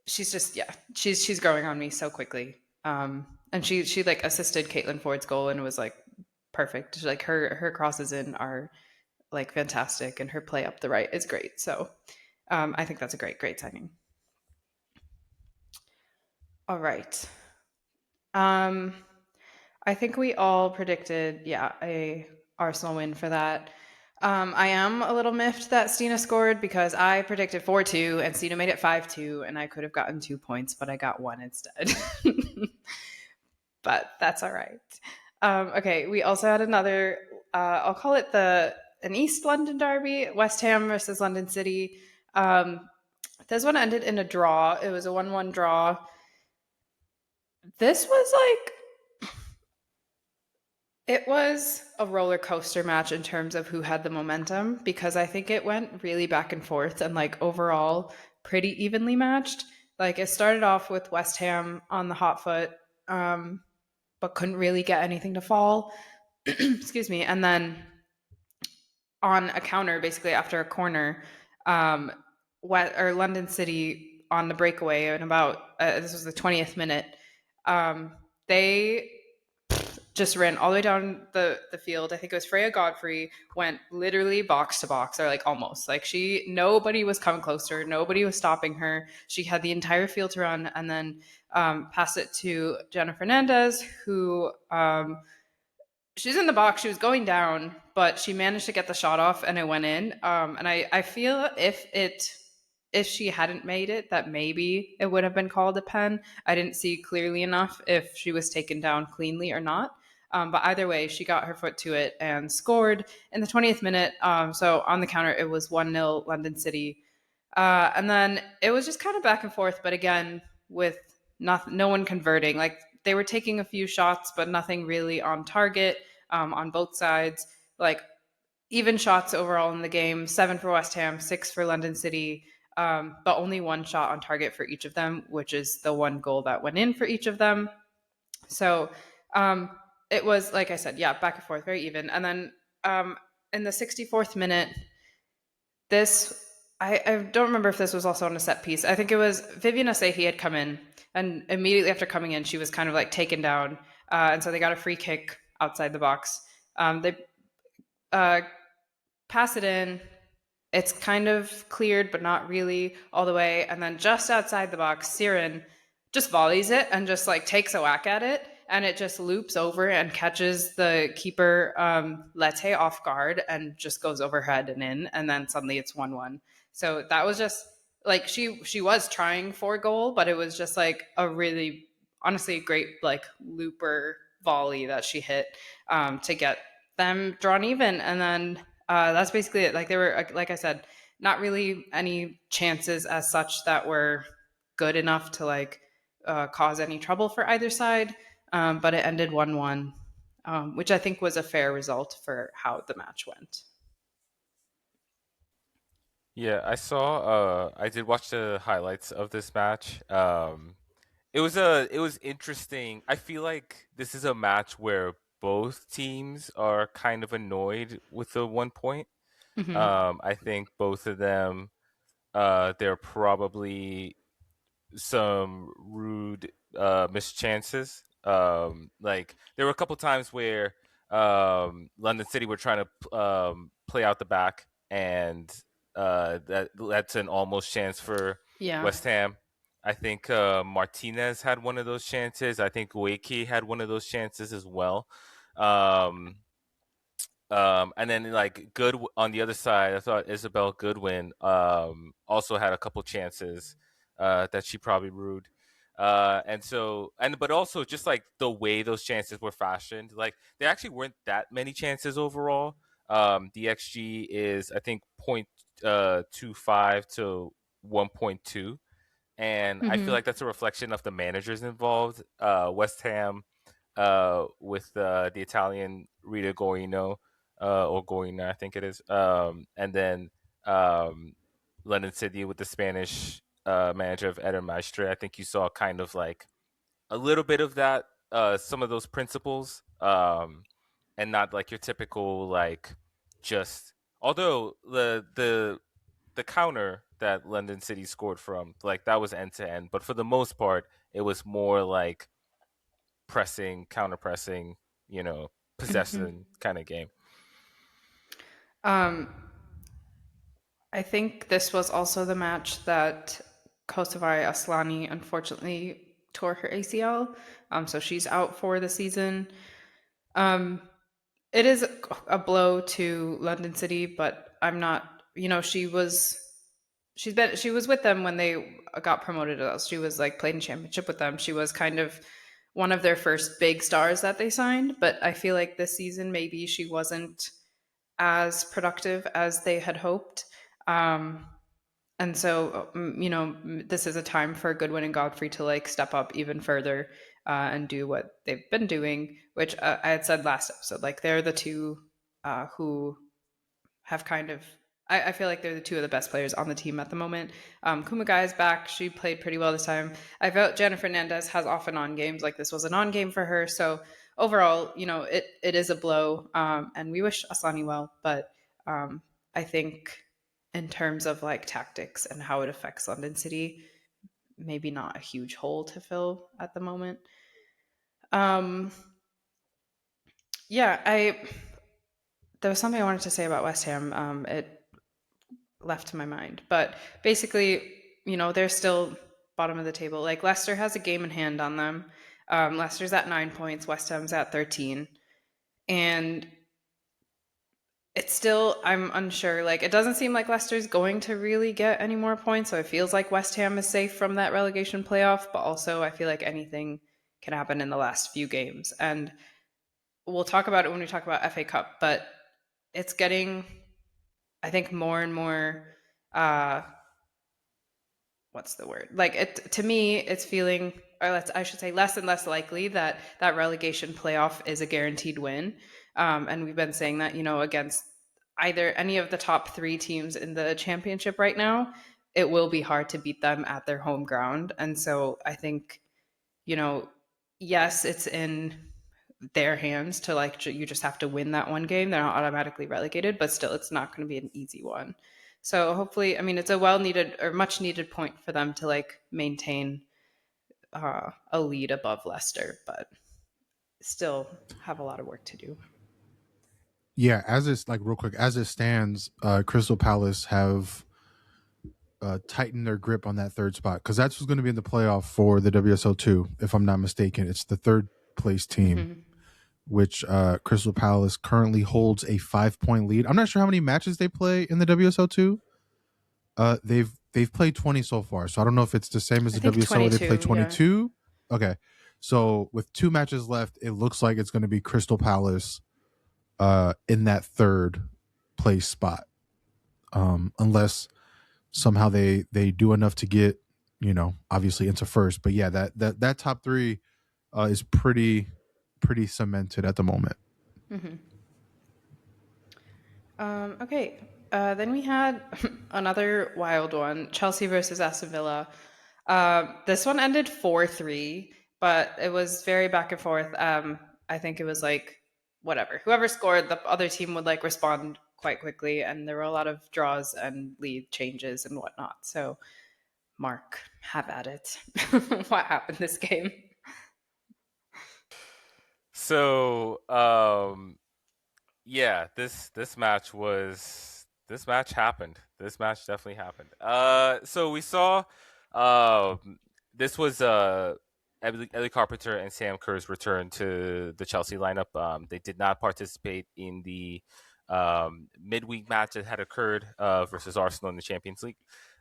she's just, she's growing on me so quickly. And she like assisted Caitlin Ford's goal and was like perfect. Like her crosses in are like fantastic, and her play up the right is great. So I think that's a great signing. All right. I think we all predicted, a Arsenal win for that. I am a little miffed that Stina scored because I predicted 4-2 and Stina made it 5-2, and I could have gotten 2 points, but I got 1 instead. But that's all right. Okay, we also had another, I'll call it an East London derby, West Ham versus London City. This one ended in a draw. It was a 1-1 draw. This was it was a roller coaster match in terms of who had the momentum, because I think it went really back and forth and like overall pretty evenly matched. Like it started off with West Ham on the hot foot, but couldn't really get anything to fall. Excuse me. And then on a counter, basically after a corner, London City on the breakaway, and about this was the 20th minute. They just ran all the way down the field. I think it was Freya Godfrey, went literally box to box, or like almost. Like nobody was coming close to her. Nobody was stopping her. She had the entire field to run, and then passed it to Jenna Fernandez, who she's in the box. She was going down, but she managed to get the shot off, and it went in. And I feel if she hadn't made it, that maybe it would have been called a pen. I didn't see clearly enough if she was taken down cleanly or not. But either way, she got her foot to it and scored in the 20th minute. So on the counter, it was 1-0 London City. And then it was just kind of back and forth, but again, with no one converting. Like they were taking a few shots, but nothing really on target on both sides. Like even shots overall in the game, 7 for West Ham, 6 for London City. But only 1 shot on target for each of them, which is the 1 goal that went in for each of them. So it was, like I said, back and forth, very even. And then in the 64th minute, I don't remember if this was also on a set piece. I think it was Vivian Asahi had come in, and immediately after coming in, she was kind of like taken down. And so they got a free kick outside the box. They pass it in. It's kind of cleared, but not really all the way. And then just outside the box, Siren just volleys it and just like takes a whack at it. And it just loops over and catches the keeper, Lete, off guard, and just goes overhead and in. And then suddenly it's 1-1. So that was just like, she was trying for a goal, but it was just like a really, honestly, great like looper volley that she hit to get them drawn even. And then that's basically it. Like, there were, like I said, not really any chances as such that were good enough to like cause any trouble for either side. But it ended 1-1, which I think was a fair result for how the match went. Yeah, I did watch the highlights of this match. It was interesting. I feel like this is a match where both teams are kind of annoyed with the 1 point. I think both of them, there are probably some rude mischances. Like there were a couple times where London City were trying to play out the back, and that's an almost chance for Yeah. West Ham. I think Martinez had one of those chances. I think Wakey had one of those chances as well. Um, and then like good on the other side, I thought Isabel Goodwin also had a couple chances that she probably rued. But also just like the way those chances were fashioned, like there actually weren't that many chances overall. The XG is I think 0.25 to 1.2, and I feel like that's a reflection of the managers involved. West Ham with the Italian Rita Goino, or Goina, I think it is. And then um, London City with the Spanish manager of Eder Maestre. I think you saw kind of like a little bit of that, some of those principles, and not like your typical like just. Although the counter that London City scored from, like that was end to end, but for the most part, it was more like pressing, counter pressing, possession kind of game. I think this was also the match that Kosovari Aslani unfortunately tore her ACL. So she's out for the season. It is a blow to London City, but I'm not. She was with them when they got promoted. She was like played in championship with them. She was kind of one of their first big stars that they signed. But I feel like this season maybe she wasn't as productive as they had hoped. And so, this is a time for Goodwin and Godfrey to like step up even further and do what they've been doing, which I had said last episode. Like they're the two who have kind of. I feel like they're the two of the best players on the team at the moment. Kumagai is back. She played pretty well this time. I felt Jennifer Fernandez has off and on games. Like this was an on game for her. So overall, it is a blow. And we wish Asani well. But I think in terms of like tactics and how it affects London City, maybe not a huge hole to fill at the moment. Yeah, there was something I wanted to say about West Ham. It left my mind, but basically, they're still bottom of the table. Like Leicester has a game in hand on them. Leicester's at 9 points. West Ham's at 13, and it's still, I'm unsure. Like, it doesn't seem like Leicester's going to really get any more points. So it feels like West Ham is safe from that relegation playoff. But also, I feel like anything can happen in the last few games. And we'll talk about it when we talk about FA Cup. But it's getting, I think, more and more, what's the word? Like, to me, it's feeling, or I should say, less and less likely that that relegation playoff is a guaranteed win. And we've been saying that, against either any of the top three teams in the championship right now, it will be hard to beat them at their home ground. And so I think, yes, it's in their hands to like, you just have to win that one game. They're not automatically relegated, but still, it's not going to be an easy one. So hopefully, I mean, it's a well needed or much needed point for them to like maintain a lead above Leicester, but still have a lot of work to do. Yeah, as it's like real quick, as it stands, Crystal Palace have tightened their grip on that third spot because that's what's going to be in the playoff for the WSL2. If I'm not mistaken, it's the third place team, which Crystal Palace currently holds a 5-point lead. I'm not sure how many matches they play in the WSL2. They've played 20 so far, so I don't know if it's the same as the WSL where they play 22. Yeah. Okay, so with 2 matches left, it looks like it's going to be Crystal Palace in that third place spot, unless somehow they do enough to get obviously into first. But yeah, that top 3 is pretty cemented at the moment. Okay, then we had another wild one, Chelsea versus Aston Villa. This one ended 4-3, but it was very back and forth. I think it was like whatever, whoever scored, the other team would like respond quite quickly, and there were a lot of draws and lead changes and whatnot. So, Marc, have at it. What happened this game? So, yeah, this match happened. This match definitely happened. So we saw, this was Ellie Carpenter and Sam Kerr's return to the Chelsea lineup. They did not participate in the midweek match that had occurred versus Arsenal in the Champions League.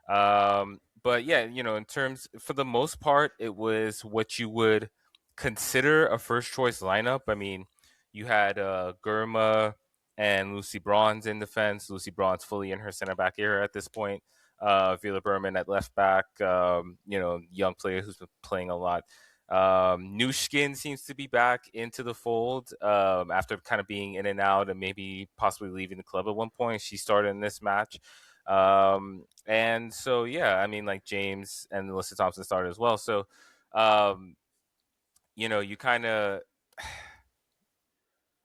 But yeah, in terms, for the most part, it was what you would consider a first choice lineup. I mean, you had Germa and Lucy Bronze in defense. Lucy Bronze fully in her center back era at this point. Vila Berman at left back. Young player who's been playing a lot. Nushkin seems to be back into the fold after kind of being in and out and maybe possibly leaving the club at one point. She started in this match. And so, yeah, I mean, like James and Alyssa Thompson started as well. So, you kind of,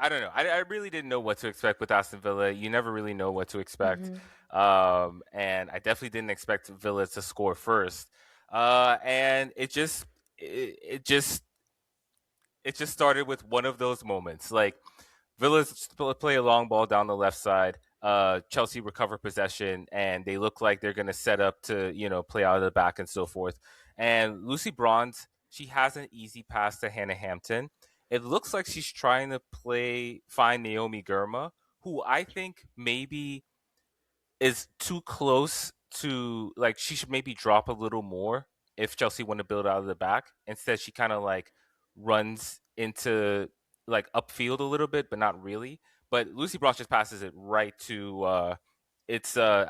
I don't know. I really didn't know what to expect with Aston Villa. You never really know what to expect. And I definitely didn't expect Villa to score first. And it just started with one of those moments. Like, Villa play a long ball down the left side. Chelsea recover possession, and they look like they're going to set up to, play out of the back and so forth. And Lucy Bronze, she has an easy pass to Hannah Hampton. It looks like she's trying to find Naomi Girma, who I think maybe is too close to, like, she should maybe drop a little more if Chelsea want to build out of the back. Instead, she kind of like runs into like upfield a little bit, but not really. But Lucy Bronze just passes it right to I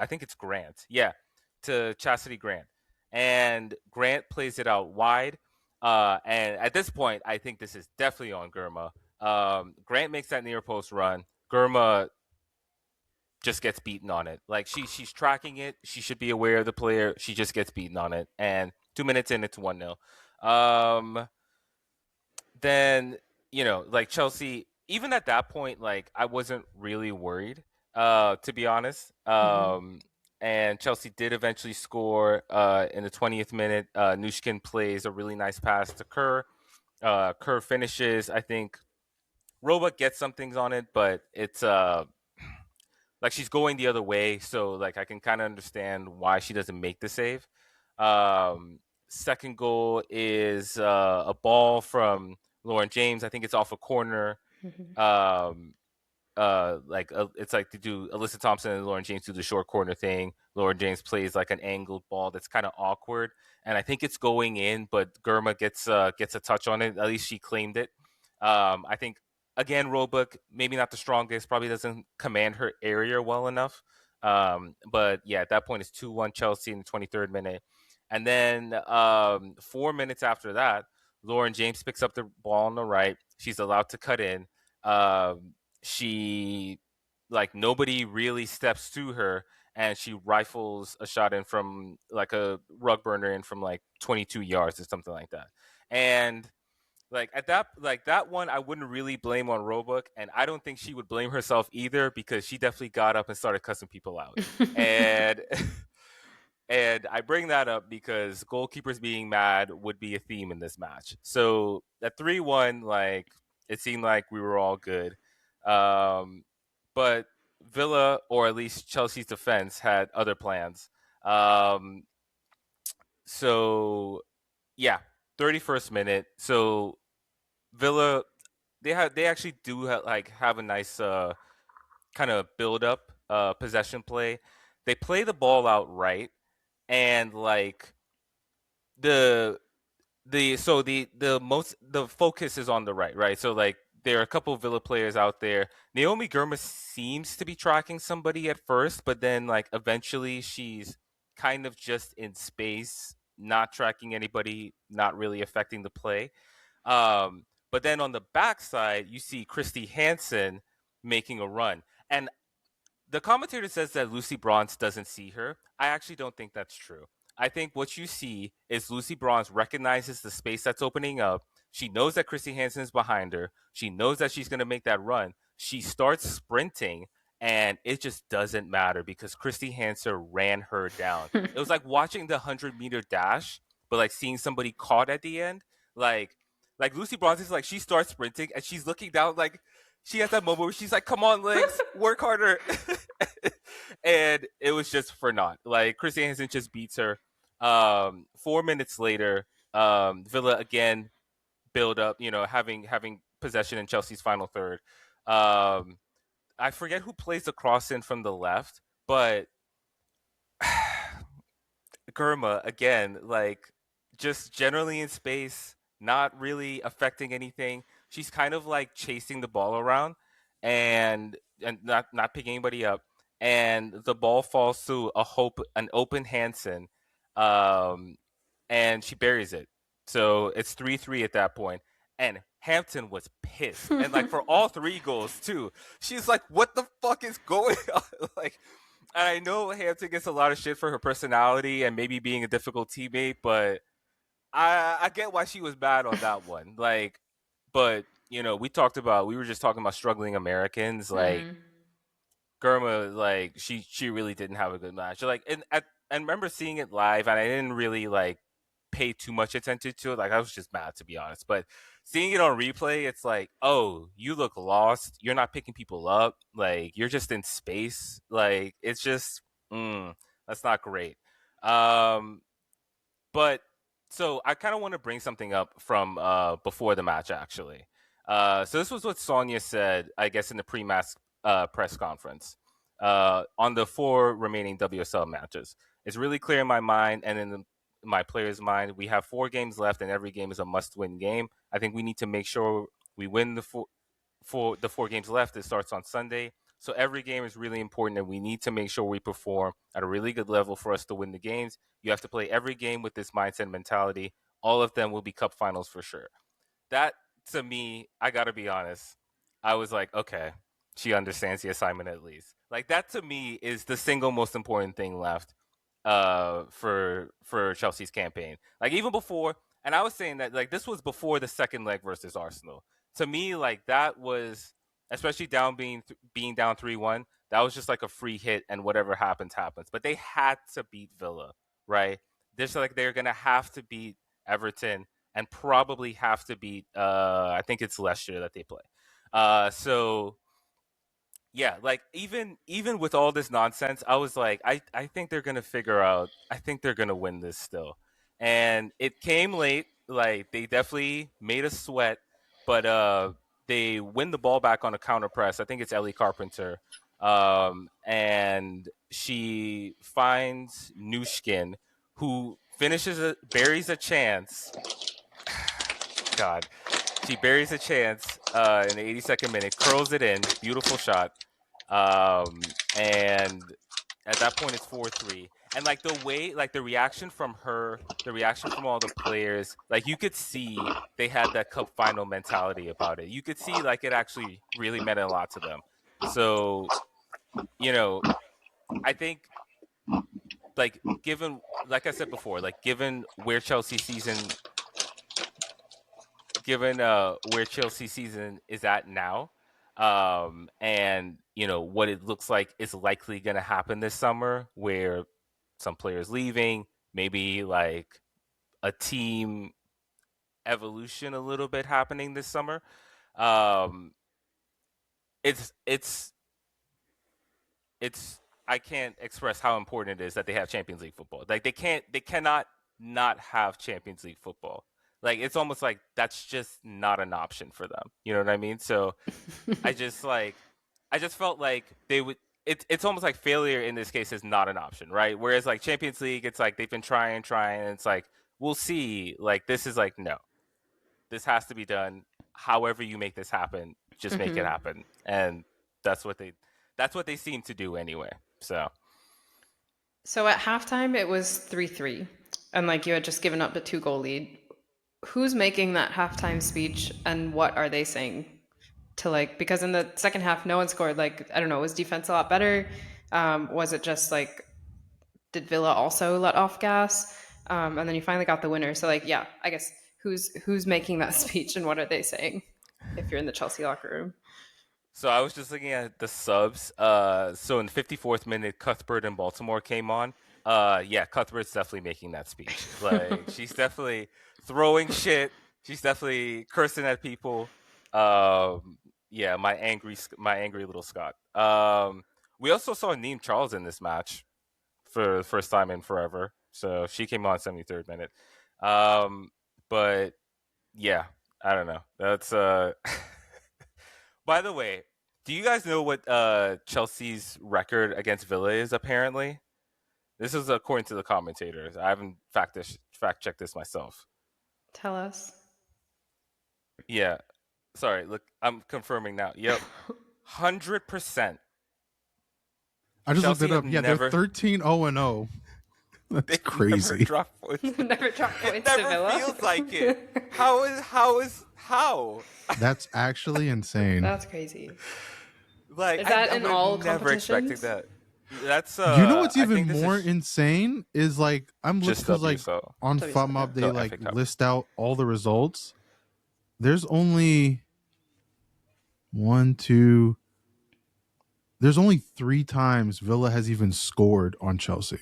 think it's Grant. Yeah, to Chastity Grant. And Grant plays it out wide. And at this point, I think this is definitely on Girma. Grant makes that near post run. Girma just gets beaten on it. Like, she's tracking it. She should be aware of the player. She just gets beaten on it. And 2 minutes in, it's 1-0. Then, like Chelsea, even at that point, like, I wasn't really worried, to be honest. And Chelsea did eventually score in the 20th minute. Nushkin plays a really nice pass to Kerr. Kerr finishes. I think Roebuck gets some things on it, but it's like she's going the other way, so like I can kind of understand why she doesn't make the save. Second goal is a ball from Lauren James. I think it's off a corner. It's like to do Alyssa Thompson and Lauren James do the short corner thing. Lauren James plays like an angled ball that's kind of awkward, and I think it's going in, but Girma gets a touch on it. At least she claimed it. I think, again, Roebuck, maybe not the strongest, probably doesn't command her area well enough. But yeah, at that point it's 2-1 Chelsea in the 23rd minute. And then 4 minutes after that, Lauren James picks up the ball on the right. She's allowed to cut in. She, like, nobody really steps to her, and she rifles a shot in from like a rug burner in from like 22 yards or something like that. And like at that one, I wouldn't really blame on Roebuck, and I don't think she would blame herself either, because she definitely got up and started cussing people out. and and I bring that up because goalkeepers being mad would be a theme in this match. So at 3-1, like, it seemed like we were all good. But Villa, or at least Chelsea's defense, had other plans. So yeah, 31st minute. So Villa, they actually do have a nice kind of build up possession play. They play the ball out right, and like the focus is on the right. So like there are a couple of Villa players out there. Naomi Girma seems to be tracking somebody at first, but then like eventually she's kind of just in space, not tracking anybody, not really affecting the play. But then on the backside, you see Christy Hansen making a run. And the commentator says that Lucy Bronze doesn't see her. I actually don't think that's true. I think what you see is Lucy Bronze recognizes the space that's opening up. She knows that Christy Hansen is behind her. She knows that she's going to make that run. She starts sprinting, and it just doesn't matter because Christy Hanser ran her down. It was like watching the 100-meter dash, but like seeing somebody caught at the end. Like Lucy Bronze's like, she starts sprinting and she's looking down, like she has that moment where she's like, come on, legs, work harder. And it was just for naught. Like Christy Hansen just beats her. 4 minutes later, Villa again build up, having possession in Chelsea's final third. I forget who plays the cross in from the left, but Gurma again, like just generally in space, not really affecting anything. She's kind of like chasing the ball around and not picking anybody up, and the ball falls to an open Hansen, um, and she buries it. So it's 3-3 at that point. And Hampton was pissed, and like for all three goals too. She's like, "What the fuck is going on?" Like, I know Hampton gets a lot of shit for her personality and maybe being a difficult teammate, but I get why she was bad on that one. Like, but we were just talking about struggling Americans. Like, Gurma, like she really didn't have a good match. Like, and I remember seeing it live, and I didn't really like pay too much attention to it. Like, I was just mad, to be honest. But seeing it on replay, it's like, oh, you look lost. You're not picking people up. Like, you're just in space. Like, it's just that's not great. But so I kind of want to bring something up from before the match, actually. So this was what Sonia said, I guess, in the pre-match press conference on the 4 remaining WSL matches. It's really clear in my mind and in my players' mind. We have 4 games left, and every game is a must-win game. I think we need to make sure we win the 4 games left. It starts on Sunday. So every game is really important, and we need to make sure we perform at a really good level for us to win the games. You have to play every game with this mindset and mentality. All of them will be cup finals for sure. That, to me, I got to be honest, I was like, okay, she understands the assignment at least. Like, that to me is the single most important thing left for Chelsea's campaign. Like, even before, and I was saying that, like, this was before the second leg versus Arsenal. To me, like, that was, especially being down 3-1, that was just like a free hit, and whatever happens, happens. But they had to beat Villa, right? Just like they're going to have to beat Everton and probably have to beat, I think it's Leicester that they play. So yeah, like even with all this nonsense, I was like, I think they're gonna figure out. I think they're gonna win this still, and it came late. Like, they definitely made us sweat, but they win the ball back on a counter press. I think it's Ellie Carpenter, and she finds Nushkin, who buries a chance. God. She buries a chance in the 82nd minute, curls it in, beautiful shot. And at that point, it's 4-3. And like the way, like the reaction from her, the reaction from all the players, like you could see they had that cup final mentality about it. You could see like it actually really meant a lot to them. So, I think like like I said before, like given where Chelsea's season is at now, and what it looks like is likely going to happen this summer, where some players leaving, maybe like a team evolution a little bit happening this summer. It's I can't express how important it is that they have Champions League football. Like they cannot not have Champions League football. Like, it's almost like that's just not an option for them. You know what I mean? So I just felt like they would. It's almost like failure in this case is not an option, right? Whereas like Champions League, it's like they've been trying, and it's like we'll see. Like, this is like, no, this has to be done. However you make this happen, just make it happen, and that's what they seem to do anyway. So at halftime, it was 3-3. And like you had just given up the 2-goal lead. Who's making that halftime speech and what are they saying? Because in the second half, no one scored. Like, I don't know, was defense a lot better? Was it just like, did Villa also let off gas? And then you finally got the winner. So like, yeah, I guess who's making that speech and what are they saying if you're in the Chelsea locker room? So I was just looking at the subs. So in the 54th minute, Cuthbert in Baltimore came on. Yeah, Cuthbert's definitely making that speech. Like she's definitely throwing shit. She's definitely cursing at people. Yeah, my angry little Scott. We also saw Neem Charles in this match for the first time in forever. So she came on 73rd minute. But yeah, I don't know. That's By the way, do you guys know what Chelsea's record against Villa is apparently? This is according to the commentators. I haven't fact checked this myself. Tell us. Yeah. Sorry, look, I'm confirming now. Yep. 100%. I just Chelsea looked it up. have Yeah, never- they're 13-0-0. That's They've crazy. Never dropped points. Never drop It points to never Villa. feels like it. How? That's actually insane. That's crazy. Like Is that I in would all never expected competitions? that. That's You know what's I even think this more is insane is like I'm looking just because like WSL. on WSL. FODMAP they No, like FA Cup. list out all the results. There's only there's only 3 times Villa has even scored on Chelsea.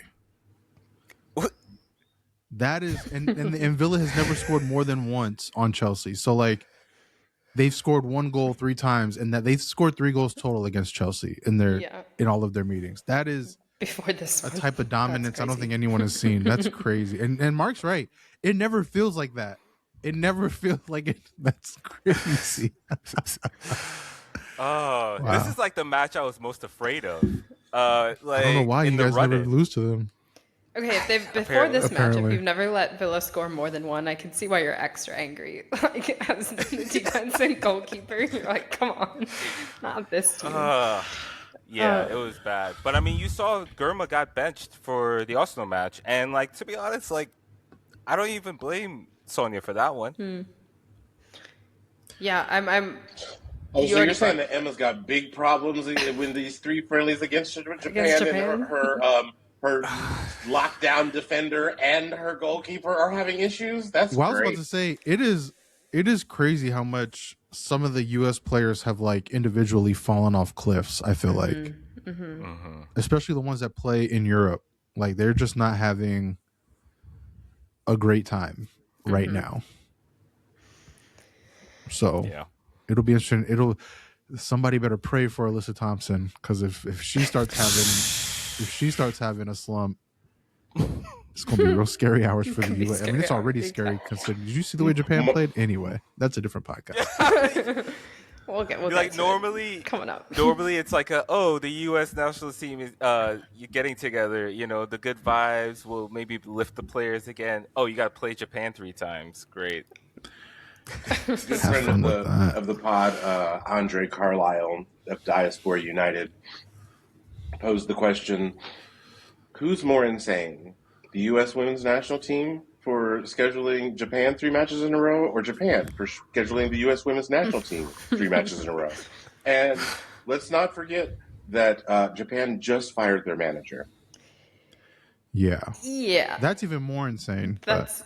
What? That is and Villa has never scored more than once on Chelsea. So like they've scored 1 goal 3 times, and that they've scored 3 goals total against Chelsea in in all of their meetings. That is Before this a one. type of dominance I don't crazy. think anyone has seen. That's crazy. And Mark's right. It never feels like that. It never feels like it. That's crazy. Oh, Wow. this is like the match I was most afraid of. Like I don't know why in you the guys never run-in. lose to them. Okay, if they've before this match, Apparently. if you've never let Villa score more than one, I can see why you're extra angry. Like as the defense and goalkeeper, you're like, come on, not this team. Yeah, it was bad. But I mean, you saw Gurma got benched for the Arsenal match, and like to be honest, like I don't even blame Sonia for that one. Yeah, I'm. Oh, You so already you're saying brought- that Emma's got big problems when these 3 friendlies against Japan, Japan? and her lockdown defender and her goalkeeper are having issues? That's Well, I was great. about to say it is crazy how much some of the U.S. players have like individually fallen off cliffs. I feel like, especially the ones that play in Europe, like they're just not having a great time right now. So Yeah. it'll be interesting. Somebody better pray for Alyssa Thompson, because if she starts having a slump, it's gonna be real scary hours for the Could be U.S. I mean, scary it's already hours, scary. exactly. Considering, did you see the way Japan played? Anyway, that's a different podcast. We'll get Like to normally, it. Coming up. normally it's like the U.S. national team is you're getting together. You know, the good vibes will maybe lift the players again. Oh, you got to play Japan 3 times. Great. Good Have friend fun with that. of the pod, Andre Carlisle of Diaspora United, posed the question: who's more insane, the U.S. women's national team for scheduling Japan 3 matches in a row, or Japan for scheduling the U.S. women's national team 3 matches in a row? And let's not forget that Japan just fired their manager. Yeah, Yeah, that's even more insane. But that's.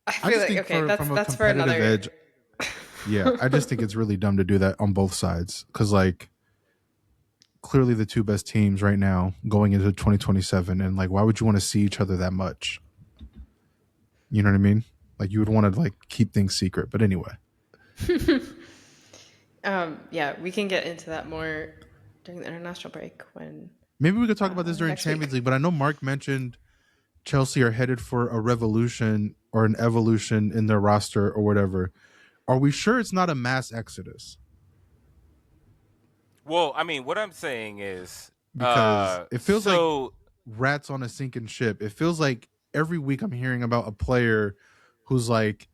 I I feel just like think okay, from a that's for competitive another. edge. Yeah, I just think it's really dumb to do that on both sides, because like clearly the 2 best teams right now going into 2027, and like why would you want to see each other that much? You know what I mean? Like you would want to like keep things secret. But anyway, Yeah, we can get into that more during the international break when. maybe we could talk about this during next Champions week. League. But I know Mark mentioned Chelsea are headed for a revolution or an evolution in their roster or whatever. Are we sure it's not a mass exodus? Well, I mean, what I'm saying is Because it feels so like rats on a sinking ship. It feels like every week I'm hearing about a player who's like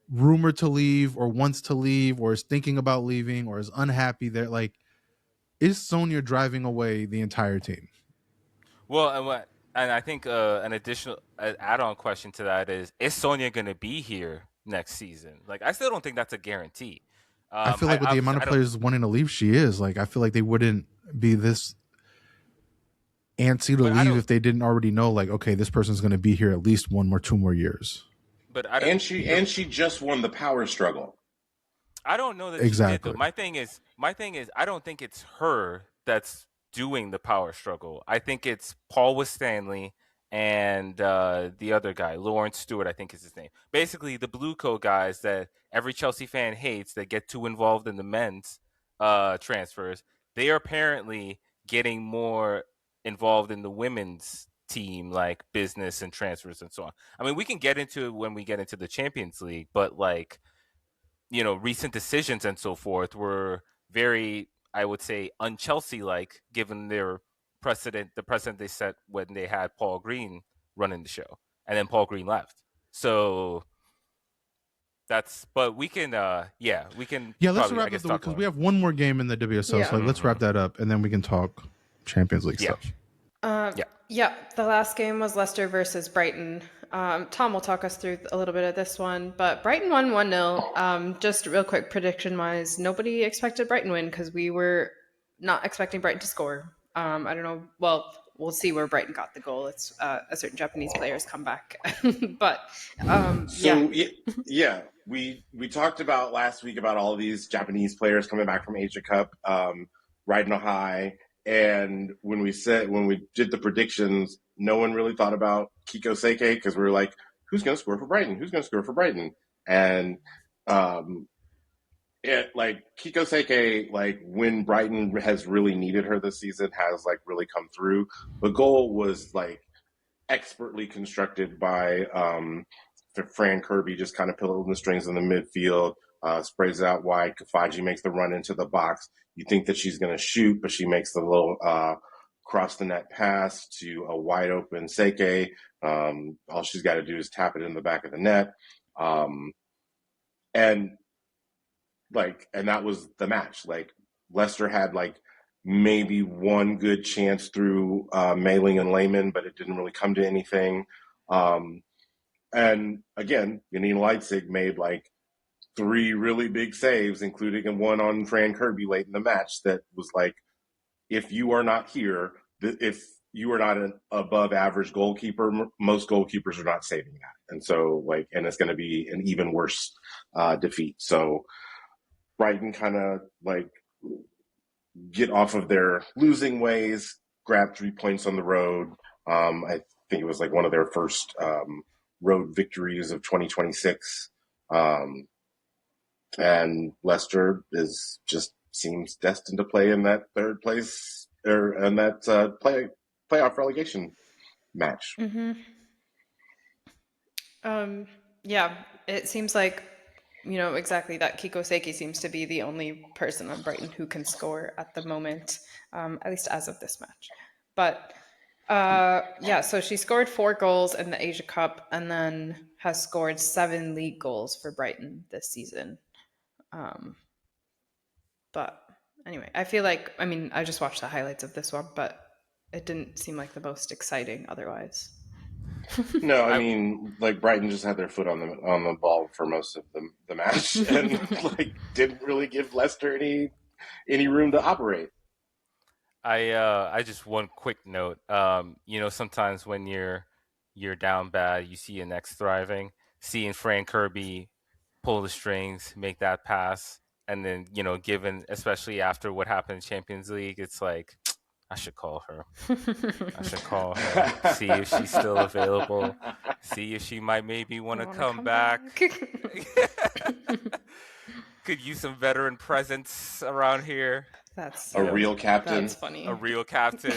rumored to leave or wants to leave or is thinking about leaving or is unhappy there. Like, is Sonia driving away the entire team? well, and I think an additional add-on question to that is Sonia going to be here next season? Like, I still don't think that's a guarantee. I feel like with the amount of players wanting to leave, she is. Like, I feel like they wouldn't be this antsy to But I leave don't- if they didn't already know, like, okay, this person's going to be here at least 1 or 2 more years. But I don't, And she just won the power struggle. I don't know that she did though. Exactly. My thing is, I don't think it's her that's doing the power struggle. I think it's Paul Stanley and the other guy, Lawrence Stewart, I think is his name. Basically, the blue coat guys that every Chelsea fan hates that get too involved in the men's transfers. They are apparently getting more involved in the women's team, like business and transfers and so on. I mean, we can get into it when we get into the Champions League, but like recent decisions and so forth were very, I would say, un-Chelsea like, given the precedent they set when they had Paul Green running the show, and then Paul Green left. So but we can, we can Let's probably, I wrap up guess, the week talk because more. we have one more game in the WSL. Yeah. So let's wrap that up, and then we can talk Champions League Yeah. stuff. Yeah, the last game was Leicester versus Brighton. Thom will talk us through a little bit of this one, but Brighton won 1-0. Just real quick, prediction-wise, nobody expected Brighton win because we were not expecting Brighton to score. I don't know. Well, we'll see where Brighton got the goal. It's a certain Japanese player's comeback. But we talked about last week about all these Japanese players coming back from Asia Cup, riding a high. And when we did the predictions, no one really thought about Kiko Seki because we were like, who's going to score for Brighton? Who's going to score for Brighton? And Kiko Seki, when Brighton has really needed her this season, has really come through. The goal was expertly constructed by Fran Kirby, just kind of pulling the strings in the midfield, sprays it out wide. Kafaji makes the run into the box. You think that she's going to shoot, but she makes the little cross the net pass to a wide open Seki. All she's got to do is tap it in the back of the net. And that was the match. Leicester had maybe one good chance through Mailing and Lehman, but it didn't really come to anything. And again, Janine Leipzig made 3 really big saves, including one on Fran Kirby late in the match that was if you are not here, if you are not an above average goalkeeper, most goalkeepers are not saving that. And so and it's going to be an even worse defeat. So Brighton kind of get off of their losing ways, grab 3 points on the road. I think it was one of their first road victories of 2026. And Leicester seems destined to play in that third place in that playoff relegation match. Mm-hmm. It seems exactly that Kiko Seki seems to be the only person on Brighton who can score at the moment, at least as of this match. But so she scored 4 goals in the Asia Cup and then has scored 7 league goals for Brighton this season. But anyway, I feel I just watched the highlights of this one, but it didn't seem like the most exciting otherwise. No, I mean, Brighton just had their foot on the ball for most of the match, and didn't really give Leicester any room to operate. I just one quick note. Sometimes when you're down bad, you see your next thriving. Seeing Fran Kirby pull the strings, make that pass, and then given, especially after what happened in Champions League, it's I should call her. I should call her. See if she's still available. See if she might maybe want to come back. Could use some veteran presence around here. That's a real captain. That's funny. A real captain.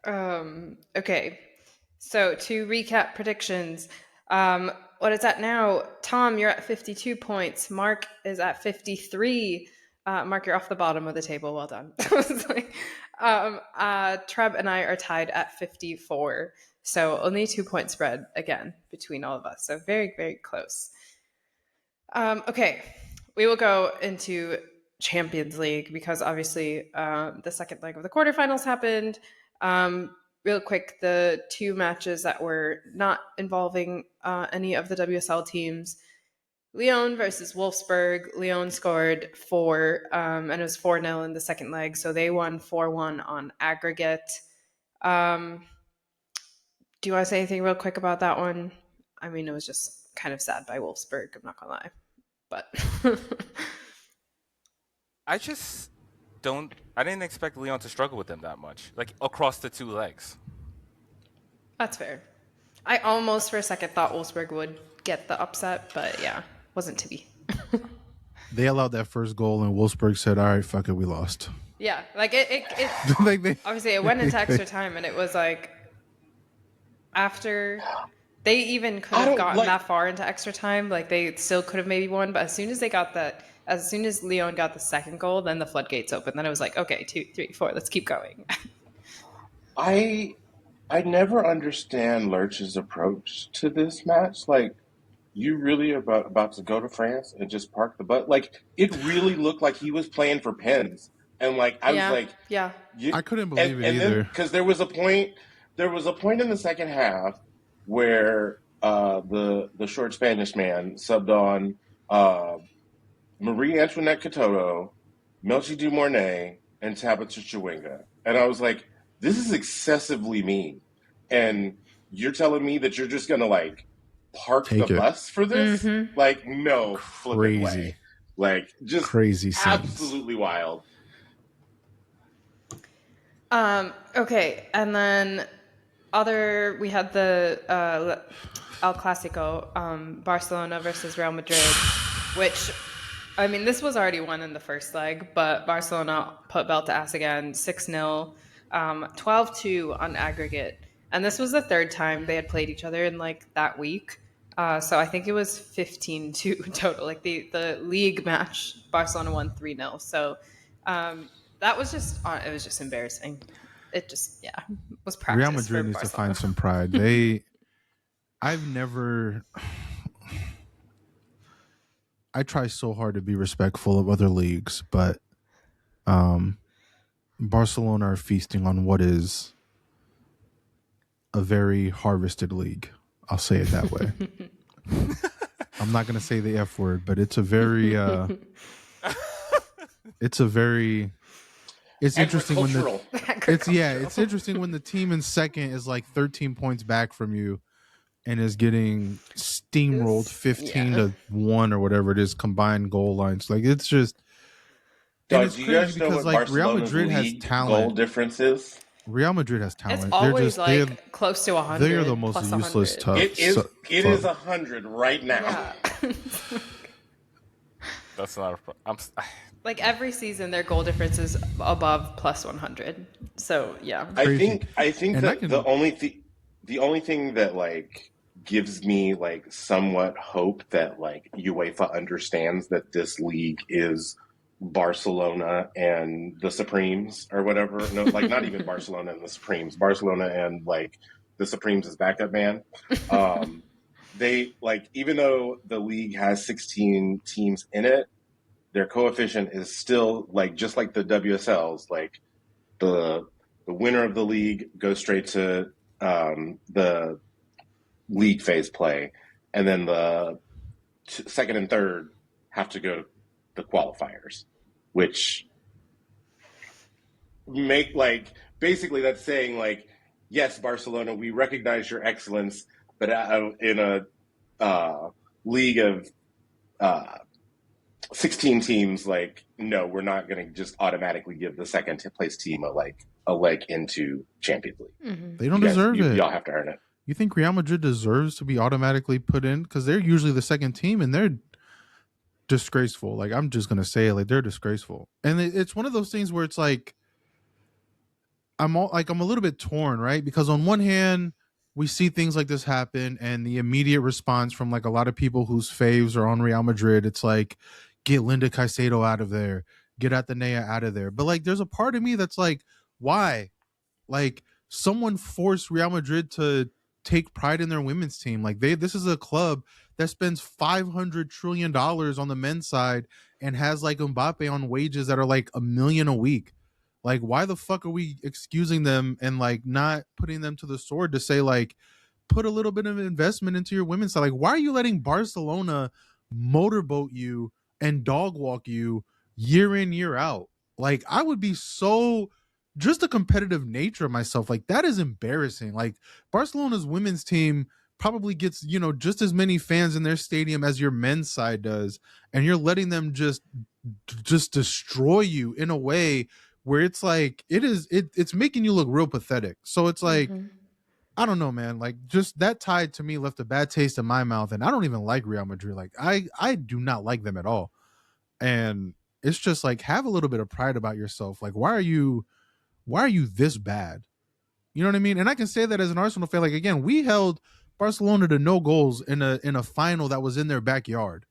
Okay. So to recap predictions, what is that now? Thom, you're at 52 points. Marc is at 53. Marc, you're off the bottom of the table. Well done. Treb and I are tied at 54. So only 2 point spread again between all of us. So very, very close. Okay. We will go into Champions League because obviously the second leg of the quarterfinals happened. Real quick, the 2 matches that were not involving any of the WSL teams. Lyon versus Wolfsburg. Lyon scored 4, and it was 4-0 in the second leg, so they won 4-1 on aggregate. Do you want to say anything real quick about that one? I mean, it was just kind of sad by Wolfsburg. I'm not gonna lie, but I just don't. I didn't expect Leon to struggle with them that much, like across the two legs. that's fair. I almost for a second thought Wolfsburg would get the upset, but yeah, wasn't to be. They allowed that first goal, and Wolfsburg said, "All right, fuck it, we lost." Yeah, like it Like they, obviously it went into extra time, and it was like after they even could have gotten that far into extra time, like they still could have maybe won. But as soon as Leon got the second goal, then the floodgates opened. Then it was like, okay, 2, 3, 4, let's keep going. I never understand Lurch's approach to this match. Like, you really about to go to France and just park the butt? Like, it really looked like he was playing for pens. And like I was like, yeah, I couldn't believe it either. Because there was a point in the second half where the short Spanish man subbed on Marie Antoinette Katoto, Melchi Du Mornay, and Tabitha Chewinga. And I was like, this is excessively mean. And you're telling me that you're just going to, like, park the bus for this? Mm-hmm. Like, no flipping way. Like, just crazy absolutely wild. Okay, and then we had the El Clasico, Barcelona versus Real Madrid, which, I mean, this was already won in the first leg, but Barcelona put belt to ass again, 6-0, 12-2 on aggregate. And this was the third time they had played each other in like that week. So I think it was 15-2 total. Like the league match, Barcelona won 3-0. So that was it was just embarrassing. It just, was practice. Real Madrid needs to find some pride. I try so hard to be respectful of other leagues, but Barcelona are feasting on what is a very harvested league. I'll say it that way. I'm not going to say the F word, but it's a very it's interesting when it's interesting when the team in second is like 13 points back from you and is getting steamrolled 15-1 or whatever it is, combined goal lines. Like, it's just, and it's crazy because like Real Madrid has talent. Goal differences. Real Madrid has talent. It's always close to 100. They are the most useless tough. It is 100 right now. Yeah. That's not a problem. Like every season, their goal difference is above plus 100. So yeah, I think that the only thing that like gives me like somewhat hope that like UEFA understands that this league is Barcelona and the Supremes or whatever. No, like not even Barcelona and the Supremes. Barcelona and like the Supremes as backup band. They like, even though the league has 16 teams in it, their coefficient is still like just like the WSLs. Like the winner of the league goes straight to the league phase play, and then the second and third have to go to the qualifiers, which make like basically that's saying like, yes, Barcelona, we recognize your excellence, but in a league of 16 teams, like, no, we're not going to just automatically give the second place team a leg into Champions League. Mm-hmm. They don't deserve it. Y'all have to earn it. You think Real Madrid deserves to be automatically put in? Because they're usually the second team, and they're disgraceful. Like, I'm just going to say it. Like, they're disgraceful. And it's one of those things where it's like, I'm a little bit torn, right? Because on one hand, we see things like this happen, and the immediate response from like a lot of people whose faves are on Real Madrid, it's like, get Linda Caicedo out of there, get Atenea out of there. But like, there's a part of me that's like, why? Like, someone forced Real Madrid to take pride in their women's team. Like, this is a club that spends $500 trillion on the men's side and has like Mbappe on wages that are like $1 million a week. Like, why the fuck are we excusing them and like not putting them to the sword to say like, put a little bit of investment into your women's side? Like, why are you letting Barcelona motorboat you and dog walk you year in, year out? Like, I would be so, just the competitive nature of myself, like, that is embarrassing. Like, Barcelona's women's team probably gets, just as many fans in their stadium as your men's side does, and you're letting them just destroy you in a way where it's like it's making you look real pathetic. So it's like, I don't know, man. Like, just that tie to me left a bad taste in my mouth, and I don't even like Real Madrid. Like, I do not like them at all. And it's just like, have a little bit of pride about yourself. Like, why are you this bad? You know what I mean? And I can say that as an Arsenal fan. Like, again, we held Barcelona to no goals in a final that was in their backyard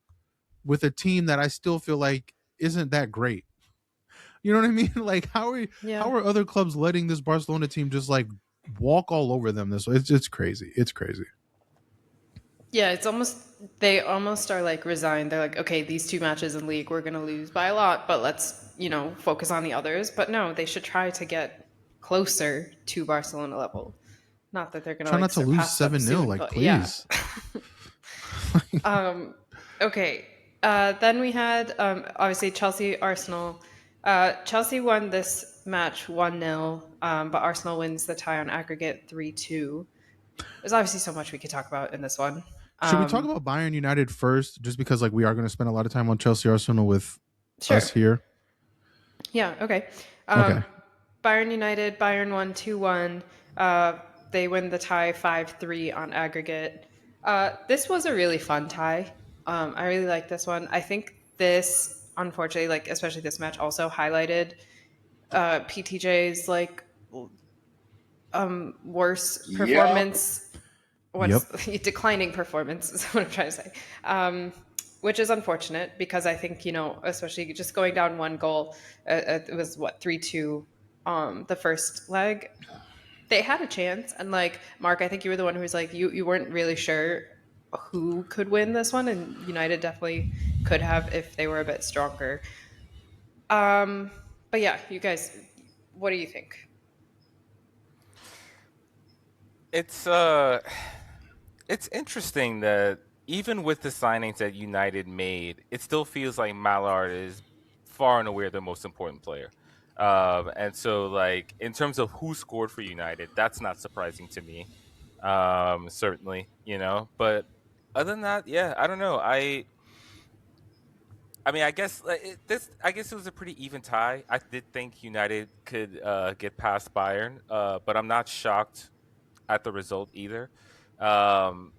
with a team that I still feel like isn't that great. You know what I mean? Like, how are other clubs letting this Barcelona team just like walk all over them this way? It's crazy. It's crazy. Yeah, they almost are like resigned. They're like, okay, these 2 matches in league we're going to lose by a lot, but let's, focus on the others. But no, they should try to get closer to Barcelona level. Not that they're going to Try like not to lose surpass them 7-0, soon, like, but please. yeah. Okay. Then we had obviously Chelsea Arsenal. Chelsea won this match 1-0, but Arsenal wins the tie on aggregate 3-2. There's obviously so much we could talk about in this one. Should we talk about Bayern United first, just because like we are going to spend a lot of time on Chelsea Arsenal with us here? Yeah. Okay. Okay. Bayern United. Bayern won 2-1. They win the tie 5-3 on aggregate. This was a really fun tie. I really like this one. I think this, unfortunately, like especially this match, also highlighted PTJ's like worse performance. Declining performance is what I'm trying to say. Which is unfortunate because I think, especially just going down 1 goal, it was 3-2 the first leg. They had a chance, and like Marc, I think you were the one who was like you weren't really sure who could win this one, and United definitely could have if they were a bit stronger. But yeah, you guys, what do you think? It's interesting that even with the signings that United made, it still feels like Mallard is far and away their most important player. And so, like, in terms of who scored for United, that's not surprising to me. Certainly, But other than that, yeah, I don't know. I mean, I guess I guess it was a pretty even tie. I did think United could get past Bayern, but I'm not shocked at the result either. Um,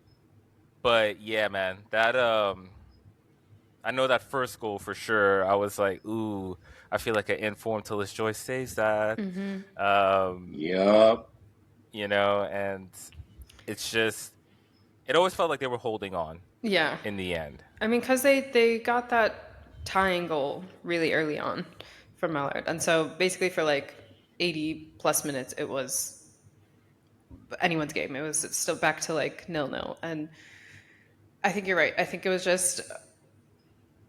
but yeah, man, I know that first goal for sure. I was like, ooh, I feel like an informed till his joy saves that. Yep. And it's just, it always felt like they were holding on. Yeah. In the end. I mean, because they got that tying goal really early on from Mallard, and so basically for like 80 plus minutes, it was anyone's game. It was still back to like 0-0, and I think you're right. I think it was just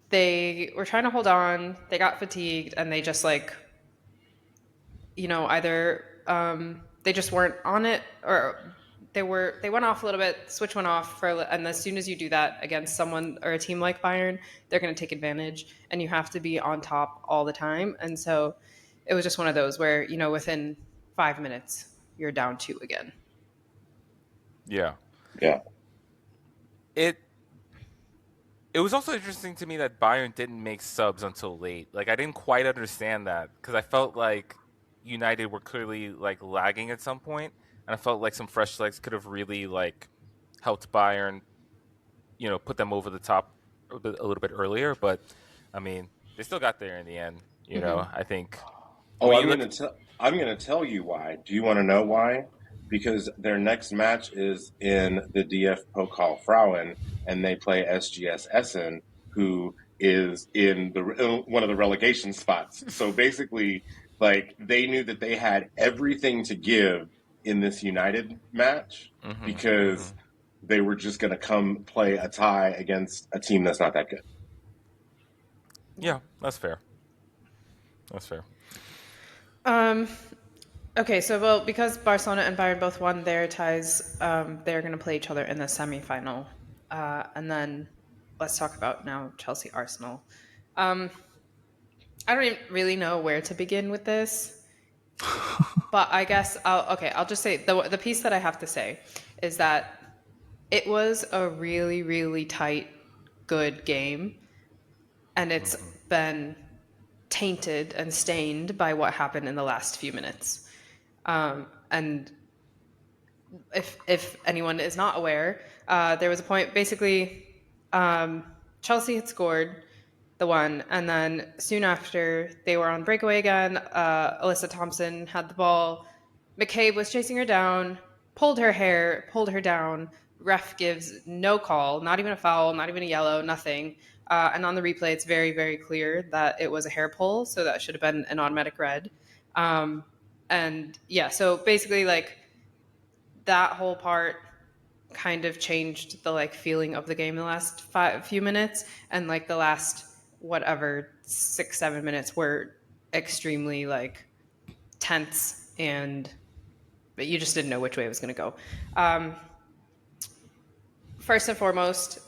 they were trying to hold on, they got fatigued, and they just like, either they just weren't on it, or they went off a little bit, switch went off and as soon as you do that against someone or a team like Bayern, they're going to take advantage, and you have to be on top all the time. And so it was just one of those where, within 5 minutes you're down 2 again. Yeah. It was also interesting to me that Bayern didn't make subs until late. Like, I didn't quite understand that because I felt like United were clearly like lagging at some point, and I felt like some fresh legs could have really like helped Bayern, put them over the top a little bit earlier. But I mean, they still got there in the end. I think. I'm gonna tell you why. Do you want to know why? Because their next match is in the DF Pokal Frauen, and they play SGS Essen, who is in one of the relegation spots. So basically, like, they knew that they had everything to give in this United match because they were just going to come play a tie against a team that's not that good. Yeah, that's fair. Okay, so because Barcelona and Bayern both won their ties, they're going to play each other in the semifinal. And then let's talk about now Chelsea Arsenal. I don't even really know where to begin with this, but I guess I'll just say the piece that I have to say is that It was a really, really tight, good game, and it's been tainted and stained by what happened in the last few minutes. And if anyone is not aware, there was a point basically Chelsea had scored the one, and then soon after they were on breakaway again. Alyssa Thompson had the ball. McCabe was chasing her down, pulled her hair, pulled her down. Ref gives no call, not even a foul, not even a yellow, nothing. And on the replay, it's very, very clear that it was a hair pull, so that should have been an automatic red. And yeah, so basically, like, that whole part kind of changed the like feeling of the game in the last few minutes, and like the last whatever 6-7 minutes were extremely like tense, and but you just didn't know which way it was going to go. First and foremost,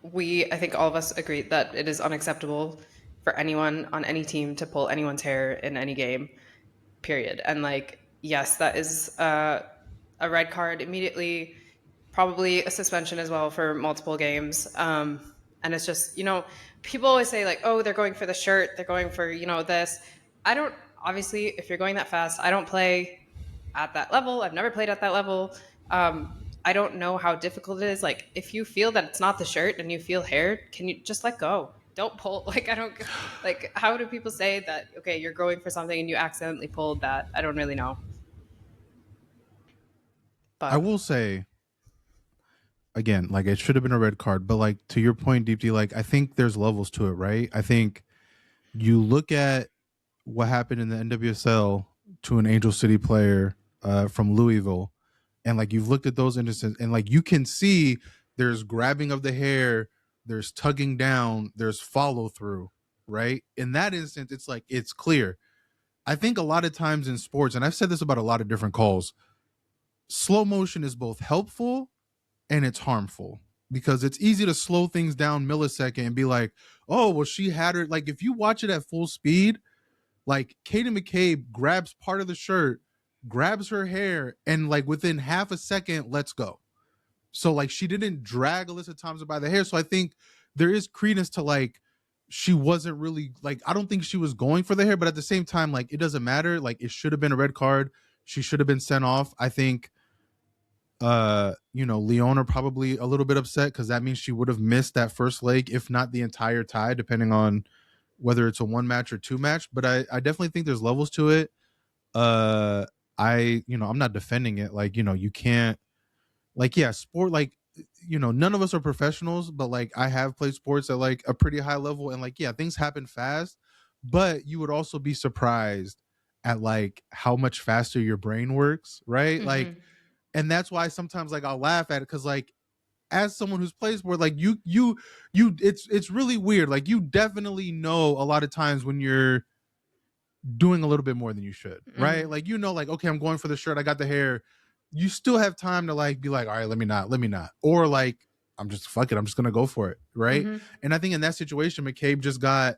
I think all of us agree that it is unacceptable for anyone on any team to pull anyone's hair in any game, period. And like, yes, that is a red card immediately, probably a suspension as well for multiple games. And it's just, people always say like, oh, they're going for the shirt, they're going for, this. I don't, obviously, if you're going that fast, I don't play at that level. I've never played at that level. I don't know how difficult it is. Like, if you feel that it's not the shirt and you feel hair, can you just let go? Don't pull. Like, I don't, like, how do people say that, okay, you're going for something and you accidentally pulled that? I don't really know. But I will say, again, like, it should have been a red card, but like, to your point, Deepti, like, I think there's levels to it, right? I think you look at what happened in the NWSL to an Angel City player from Louisville, and like, you've looked at those instances, and like, you can see there's grabbing of the hair, there's tugging down, there's follow through, right? In that instance, it's like, it's clear. I think a lot of times in sports, and I've said this about a lot of different calls, slow motion is both helpful and it's harmful, because it's easy to slow things down millisecond and be like, oh, well, she had her. Like, if you watch it at full speed, like, Katie McCabe grabs part of the shirt, grabs her hair, and like within half a second, let's go. So like, she didn't drag Alyssa Thompson by the hair. So I think there is credence to like, she wasn't really like, I don't think she was going for the hair, but at the same time, like, it doesn't matter. Like, it should have been a red card. She should have been sent off. I think Leona probably a little bit upset, because that means she would have missed that first leg, if not the entire tie, depending on whether it's a 1 match or 2 match. But I definitely think there's levels to it. I'm not defending it. Like, you can't, like, yeah, sport, like, none of us are professionals, but like, I have played sports at like a pretty high level, and like, yeah, things happen fast, but you would also be surprised at like how much faster your brain works, right? Like, and that's why sometimes like I'll laugh at it, because like, as someone who's played sport, like, you it's really weird. Like, you definitely know a lot of times when you're doing a little bit more than you should, right? Like, like, okay, I'm going for the shirt, I got the hair. You still have time to like be like, all right, let me not, or like, I'm just gonna go for it, right? And I think in that situation, McCabe just got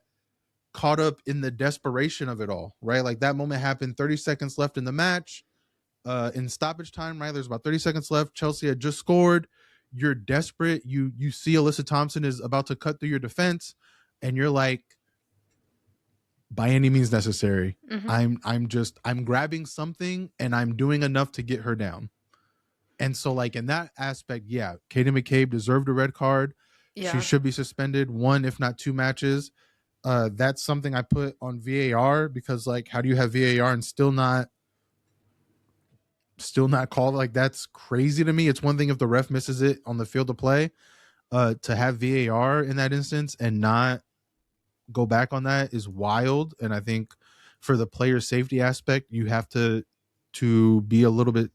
caught up in the desperation of it all, right? Like, that moment happened 30 seconds left in the match, in stoppage time, right? There's about 30 seconds left. Chelsea had just scored. You're desperate. You see Alyssa Thompson is about to cut through your defense, and you're like, by any means necessary, I'm grabbing something and I'm doing enough to get her down. And so like, in that aspect, yeah, Katie McCabe deserved a red card. yeah. She should be suspended 1, if not 2 matches. That's something I put on VAR, because like, how do you have VAR and still not called? Like, that's crazy to me. It's one thing if the ref misses it on the field of play, to have VAR in that instance and not go back on that is wild. And I think for the player safety aspect, you have to be a little bit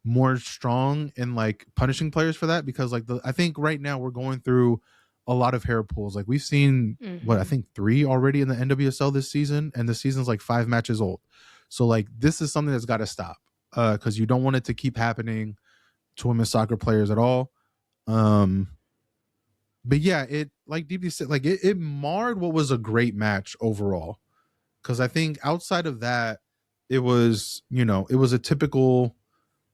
more strong in like punishing players for that, because like, I think right now we're going through a lot of hair pulls. Like, we've seen I think 3 already in the NWSL this season, and the season's like 5 matches old. So like, this is something that's got to stop, because you don't want it to keep happening to women's soccer players at all. But yeah, it, like Deepti said, like, it marred what was a great match overall, because I think outside of that, it was a typical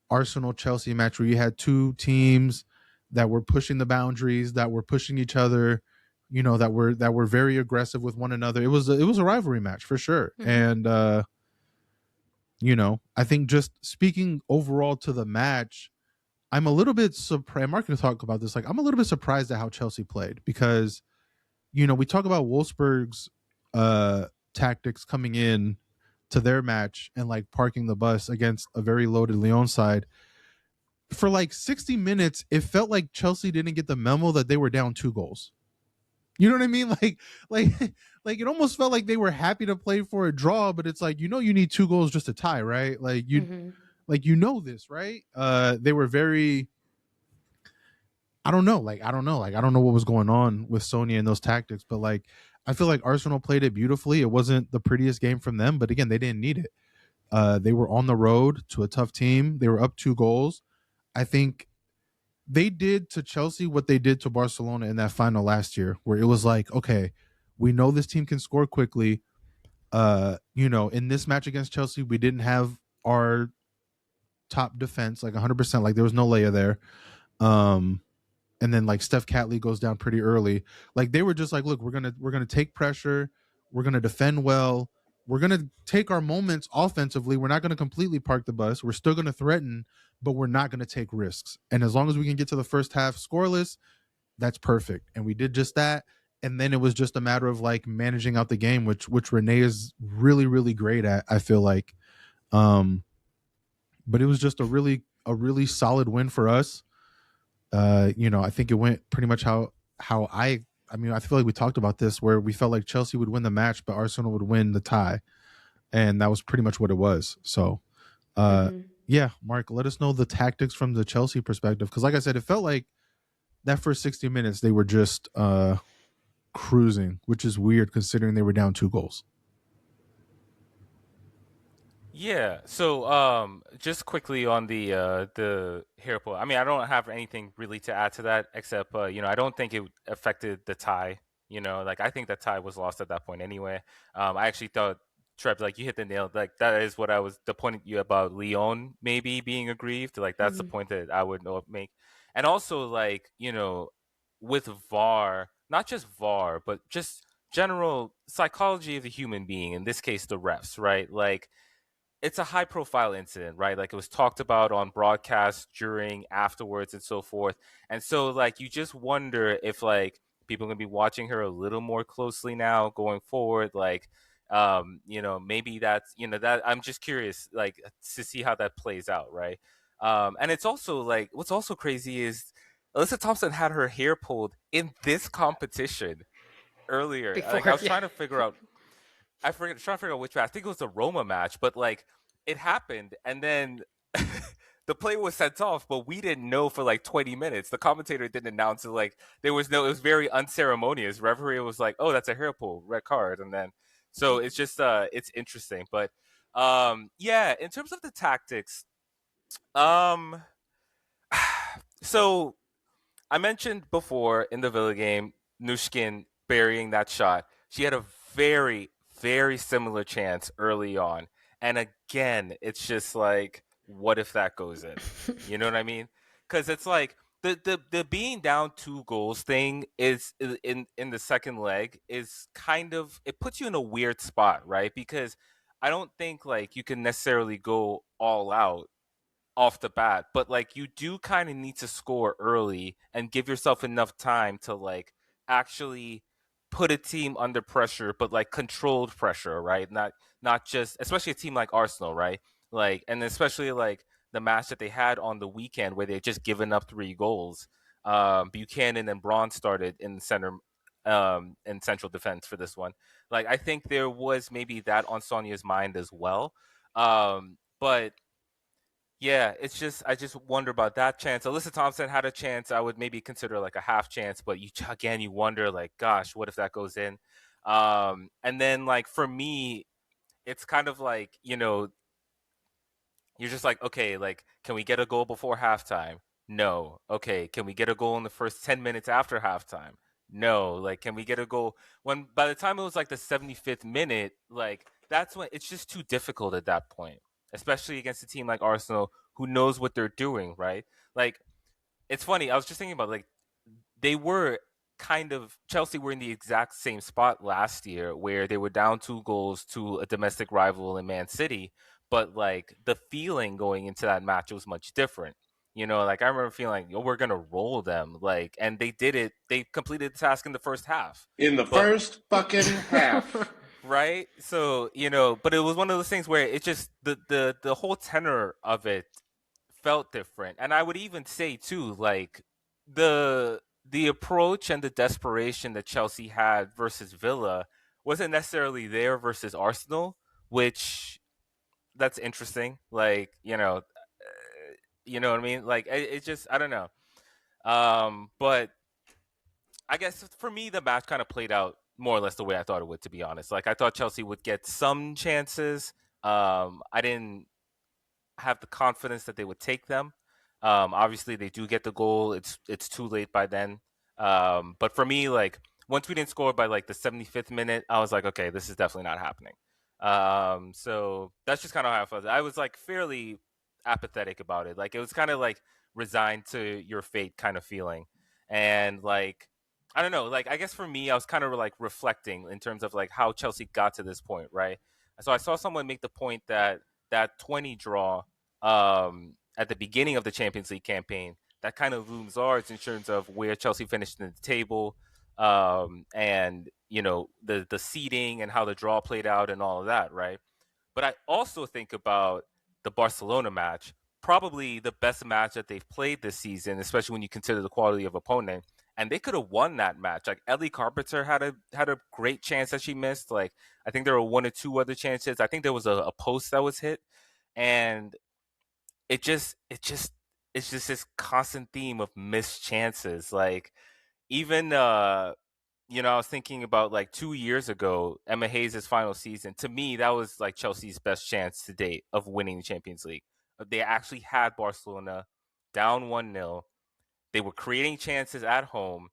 Arsenal Chelsea match where you had 2 teams that were pushing the boundaries, that were pushing each other, that were very aggressive with one another. It was a rivalry match for sure. And I think just speaking overall to the match, I'm a little bit surprised. Mark can talk about this. Like, I'm a little bit surprised at how Chelsea played because, we talk about Wolfsburg's tactics coming in to their match and like parking the bus against a very loaded Lyon side. For like 60 minutes, it felt like Chelsea didn't get the memo that they were down 2 goals. You know what I mean? Like, like it almost felt like they were happy to play for a draw, but it's like, you need 2 goals just to tie, right? Like this, right? They were very, I don't know. Like, I don't know what was going on with Sonia and those tactics, but like, I feel like Arsenal played it beautifully. It wasn't the prettiest game from them, but again, they didn't need it. They were on the road to a tough team. They were up 2 goals. I think they did to Chelsea what they did to Barcelona in that final last year, where it was like, okay, we know this team can score quickly. In this match against Chelsea, we didn't have our top defense like 100%. Like, there was no Leia there. And then like Steph Catley goes down pretty early. Like, they were just like, look, we're gonna take pressure, we're gonna defend well, we're gonna take our moments offensively. We're not gonna completely park the bus. We're still gonna threaten, but we're not gonna take risks. And as long as we can get to the first half scoreless, that's perfect. And we did just that. And then it was just a matter of like managing out the game, which Renee is really, really great at, I feel like. But it was just a really solid win for us. I think it went pretty much how I feel like we talked about this, where we felt like Chelsea would win the match, but Arsenal would win the tie. And that was pretty much what it was. So, yeah, Mark, let us know the tactics from the Chelsea perspective. Because like I said, it felt like that first 60 minutes, they were just cruising, which is weird considering they were down 2 goals. Yeah. So, just quickly on the hair pull. I mean, I don't have anything really to add to that except, I don't think it affected the tie. Like, I think that tie was lost at that point anyway. I actually thought, Treb, like, you hit the nail. Like, that is what I was the point you about Leon maybe being aggrieved. Like, that's the point that I would make. And also, like, with VAR, not just VAR, but just general psychology of the human being. In this case, the refs, right? Like, it's a high profile incident, right? Like, it was talked about on broadcast during, afterwards, and so forth. And so, like, you just wonder if like people are gonna be watching her a little more closely now going forward. Like, maybe that's that I'm just curious, like, to see how that plays out, right? And it's also like what's also crazy is Alyssa Thompson had her hair pulled in this competition earlier. Like, I was trying to figure out trying to figure out which match. I think it was the Roma match, but like it happened, and then the play was sent off, but we didn't know for like 20 minutes. The commentator didn't announce it. Like, it was very unceremonious. Referee was like, "Oh, that's a hair pull, red card," and then so it's just it's interesting. But yeah, in terms of the tactics, um, so I mentioned before in the Villa game, Nushkin burying that shot. She had a very, very similar chance early on. And again, it's just like, what if that goes in? You know what I mean? Because it's like the being down 2 goals thing is in the second leg is kind of, it puts you in a weird spot, right? Because I don't think like you can necessarily go all out off the bat, but like you do kind of need to score early and give yourself enough time to like actually put a team under pressure, but like controlled pressure, right? Not just, especially a team like Arsenal, right? Like, and especially like the match that they had on the weekend where they just given up 3 goals. Buchanan and Braun started in the center, in central defense for this one. Like, I think there was maybe that on Sonia's mind as well. But yeah, it's just, I just wonder about that chance. Alyssa Thompson had a chance. I would maybe consider like a half chance, but you wonder like, gosh, what if that goes in? And then like for me, it's kind of like, you're just like, okay, like, can we get a goal before halftime? No. Okay, can we get a goal in the first 10 minutes after halftime? No. Like, can we get a goal when by the time it was like the 75th minute, like that's when it's just too difficult at that point, especially against a team like Arsenal who knows what they're doing, right? Like, it's funny. I was just thinking about like they were kind of Chelsea were in the exact same spot last year where they were down 2 goals to a domestic rival in Man City, but like the feeling going into that match was much different. You know, like I remember feeling like, oh, we're gonna roll them, like, and they did it. They completed the task in the first half. In the But first fucking half. right, so you know, but it was one of those things where it just the whole tenor of it felt different. And I would even say too, like the approach and the desperation that Chelsea had versus Villa wasn't necessarily there versus Arsenal, which that's interesting. Like, you know what I mean? Like it just I don't know. But I guess for me the match kind of played out more or less the way I thought it would, to be honest. Like I thought Chelsea would get some chances. I didn't have the confidence that they would take them. Obviously, they do get the goal. It's too late by then. But for me, like once we didn't score by like the 75th minute, I was like, okay, this is definitely not happening. So that's just kind of how I felt. I was like fairly apathetic about it. Like it was kind of like resigned to your fate kind of feeling. And like I don't know, like I guess for me, I was kind of like reflecting in terms of like how Chelsea got to this point, right? So I saw someone make the point that that 20 draw at the beginning of the Champions League campaign, that kind of looms large in terms of where Chelsea finished in the table, and you know the seeding and how the draw played out and all of that, right? But I also think about the Barcelona match, probably the best match that they've played this season, especially when you consider the quality of opponent. And they could have won that match. Like Ellie Carpenter had a great chance that she missed. Like I think there were one or two other chances. I think there was a post that was hit, and it's just this constant theme of missed chances. Like even you know, I was thinking about like 2 years ago, Emma Hayes' final season. To me, that was like Chelsea's best chance to date of winning the Champions League. They actually had Barcelona down 1-0. They were creating chances at home.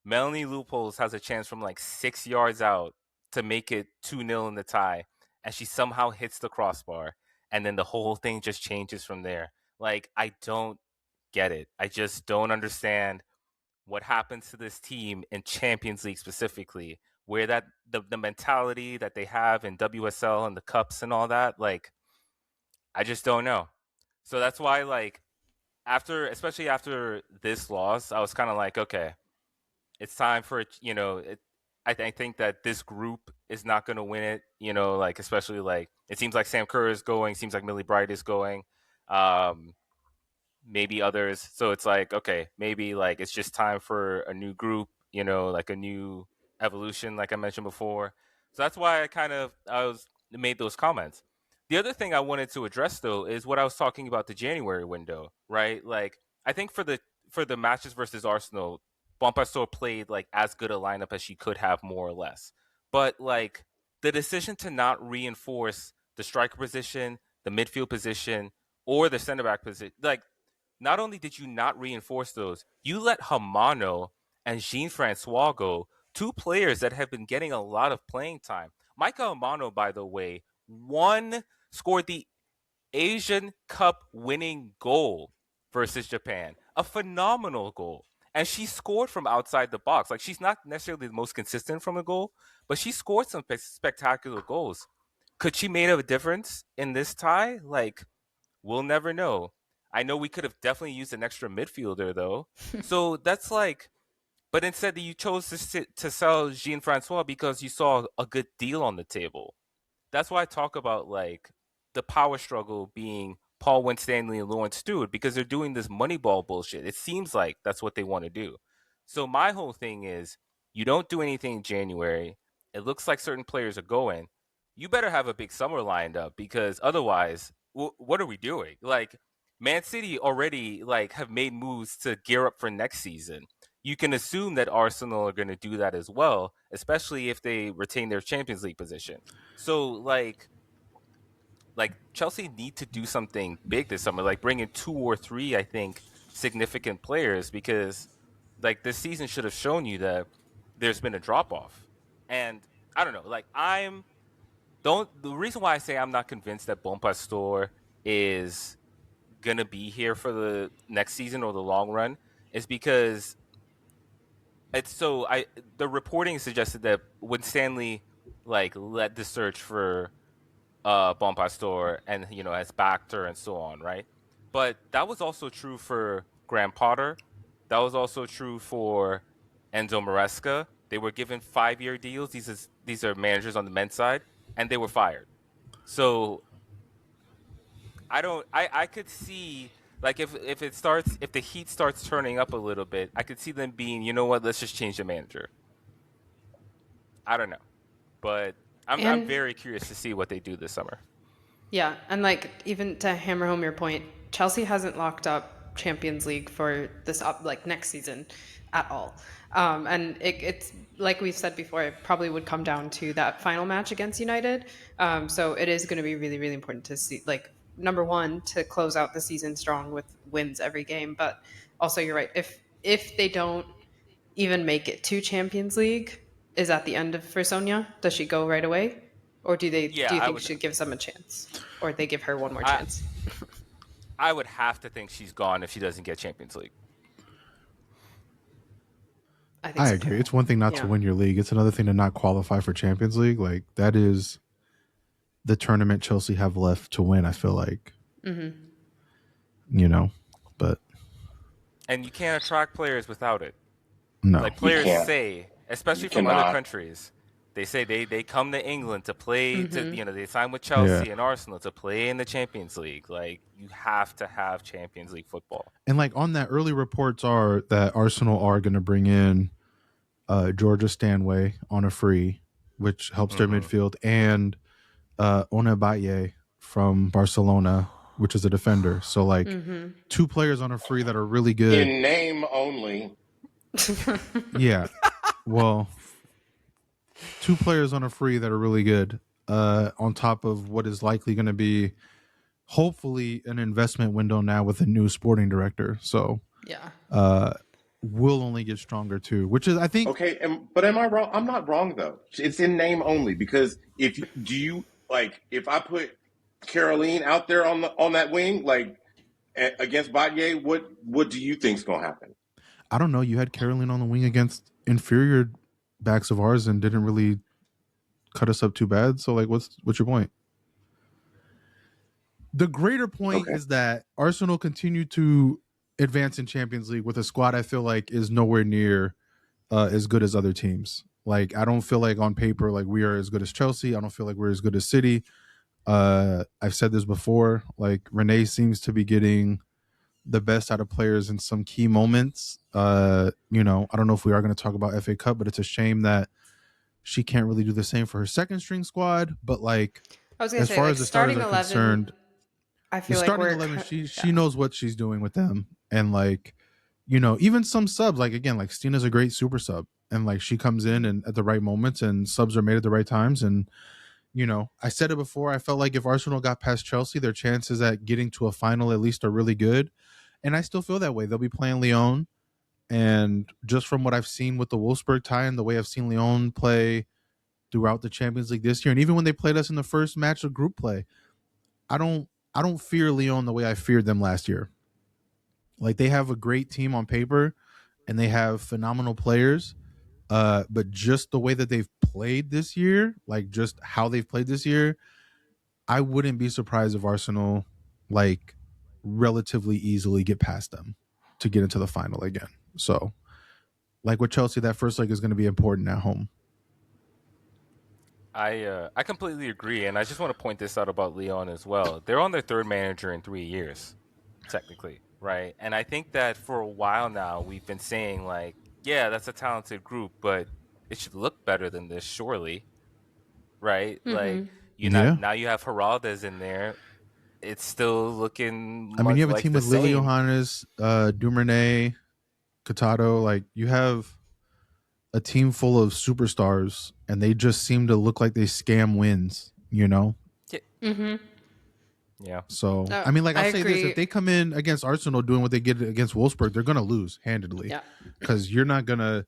Melanie Loopholes has a chance from like 6 yards out to make it 2-0 in the tie, and she somehow hits the crossbar, and then the whole thing just changes from there. Like, I don't get it. I just don't understand what happens to this team in Champions League specifically, where that the mentality that they have in WSL and the cups and all that, like, I just don't know. So that's why, like, especially after this loss, I was kind of like, okay, it's time for it. You know, I think that this group is not going to win it. You know, like especially like it seems like Sam Kerr is going. Seems like Millie Bright is going. Um, maybe others. So it's like okay, maybe like it's just time for a new group. You know, like a new evolution, like I mentioned before. So that's why I was made those comments. The other thing I wanted to address though is what I was talking about the January window, right? Like I think for the matches versus Arsenal, Bompastor played like as good a lineup as she could have, more or less. But like the decision to not reinforce the striker position, the midfield position, or the center back position, like not only did you not reinforce those, you let Hamano and Jean Francois go, two players that have been getting a lot of playing time. Micah Hamano, by the way, scored the Asian Cup winning goal versus Japan. A phenomenal goal. And she scored from outside the box. Like she's not necessarily the most consistent from a goal, but she scored some spectacular goals. Could she made a difference in this tie? Like we'll never know. I know we could have definitely used an extra midfielder though. So that's like but instead you chose to sell Jean Francois because you saw a good deal on the table. That's why I talk about like the power struggle being Paul Winstanley and Lawrence Stewart because they're doing this Moneyball bullshit. It seems like that's what they want to do. So my whole thing is you don't do anything in January. It looks like certain players are going. You better have a big summer lined up because otherwise, what are we doing? Like Man City already like have made moves to gear up for next season. You can assume that Arsenal are going to do that as well, especially if they retain their Champions League position. So like Chelsea need to do something big this summer, like bring in 2 or 3, I think, significant players because like this season should have shown you that there's been a drop off. And I don't know, like the reason why I say I'm not convinced that Bonpastor is gonna be here for the next season or the long run is because the reporting suggested that when Stanley like led the search for Bon Pastor and has backed her and so on, right? But that was also true for Graham Potter. That was also true for Enzo Maresca. They were given 5-year deals. These are managers on the men's side, and they were fired. So I could see like if the heat starts turning up a little bit, I could see them being, you know what, let's just change the manager. I don't know. But I'm And very curious to see what they do this summer. yeah, and like even to hammer home your point, Chelsea hasn't locked up Champions League for this next season at all. And it's like we've said before, it probably would come down to that final match against United. So it is going to be really, really important to see, like, number one, to close out the season strong with wins every game. But also, you're right. If they don't even make it to Champions League, is that the end of for Sonia? Does she go right away? Or do Yeah, you think she gives them a chance? Or they give her one more I chance? I would have to think she's gone if she doesn't get Champions League. I think I so agree. too. It's one thing not to Yeah. win your league. It's another thing to not qualify for Champions League. Like, that is the tournament Chelsea have left to win, I feel like. But And you can't attract players without it. no. Like You players can't. say, especially You from other cannot. countries, they say they come to England to play they sign with Yeah. Chelsea and Arsenal to play in the Champions League. Like you have to have Champions League football. And like on that, early reports are that Arsenal are going to bring in Georgia Stanway on a free, which helps their midfield, and Onabaye from Barcelona, which is a defender. So like 2 players on a free that are really good. In name only. Yeah. Well, 2 players on a free that are really good, on top of what is likely going to be hopefully an investment window now with a new sporting director. So Yeah. we'll only get stronger too, which is, I think. Okay, but am I wrong? I'm not wrong though. It's in name only because if I put Caroline out there on that wing against Batye, what do you think's gonna happen? I don't know. You had Caroline on the wing against inferior backs of ours and didn't really cut us up too bad. So like, what's your point? The greater point is that Arsenal continue to advance in Champions League with a squad I feel like is nowhere near as good as other teams. Like, I don't feel like on paper like we are as good as Chelsea. I don't feel like we're as good as City. I've said this before. Like, Renee seems to be getting the best out of players in some key moments. I don't know if we are going to talk about FA Cup, but it's a shame that she can't really do the same for her second string squad. But like, I was gonna as say, far like, as the starters starting are 11, concerned, I the feel like starting we're 11, she knows what she's doing with them. And like, even some subs, like, again, like Stina's a great super sub, and like she comes in and at the right moments, and subs are made at the right times. And I said it before, I felt like if Arsenal got past Chelsea, their chances at getting to a final at least are really good. And I still feel that way. They'll be playing Lyon, and just from what I've seen with the Wolfsburg tie and the way I've seen Lyon play throughout the Champions League this year, and even when they played us in the first match of group play, I don't fear Lyon the way I feared them last year. Like, they have a great team on paper and they have phenomenal players, but just the way that they've played this year, like just how they've played this year, I wouldn't be surprised if Arsenal like relatively easily get past them to get into the final again. So like with Chelsea, that first leg is going to be important at home. I completely agree, and I just want to point this out about Lyon as well. They're on their third manager in 3 years, technically, right? And I think that for a while now we've been saying like, yeah, that's a talented group, but it should look better than this, surely, right? Like now you have Geraldes in there. It's still looking I mean, you have a like team the with Lily same. Johannes, Dumernay, Katato. Like, you have a team full of superstars, and they just seem to look like they scam wins, Yeah. So, I mean, like, I'll say this. agree. If they come in against Arsenal doing what they did against Wolfsburg, they're going to lose handedly. Yeah. Because you're not going to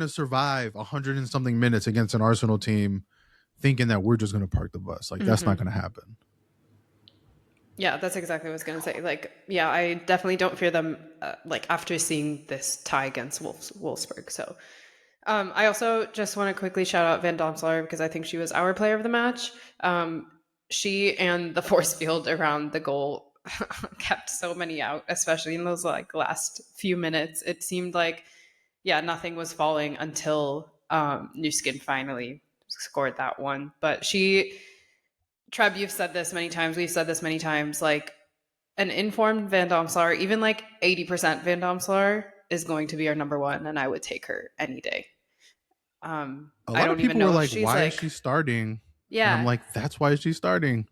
survive 100 and something minutes against an Arsenal team thinking that we're just going to park the bus. Like, that's not going to happen. Yeah, that's exactly what I was going to say. Like, yeah, I definitely don't fear them, like, after seeing this tie against Wolfsburg. So, I also just want to quickly shout out Van Domselaar because I think she was our player of the match. She and the force field around the goal kept so many out, especially in those, like, last few minutes. It seemed like, yeah, nothing was falling until New Skin finally scored that one. But Treb, you've said this many times. We've said this many times. Like, an informed Van Domselaar, even like 80% Van Domselaar, is going to be our number one, and I would take her any day. A I lot of don't even people were know if like, she's why is like, she starting? And I'm yeah, like, that's why she's starting.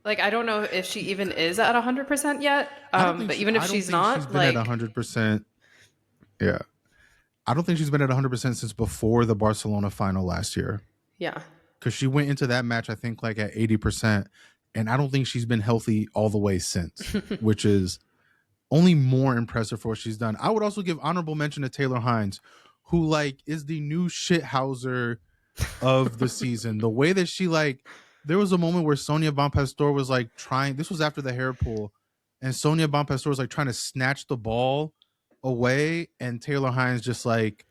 like, I don't know if she even is at 100% yet. But even if I don't she's think she's not, been at like, 100%. Yeah. I don't think she's been at 100% since before the Barcelona final last year. yeah, Because she went into that match, I think, like at 80%. And I don't think she's been healthy all the way since, which is only more impressive for what she's done. I would also give honorable mention to Taylor Hines, who like is the new shithouser of the season. The way that she like, there was a moment where Sonia Bonpastor was like trying, this was after the hair pull, and Sonia Bonpastor was like trying to snatch the ball away, and Taylor Hines just like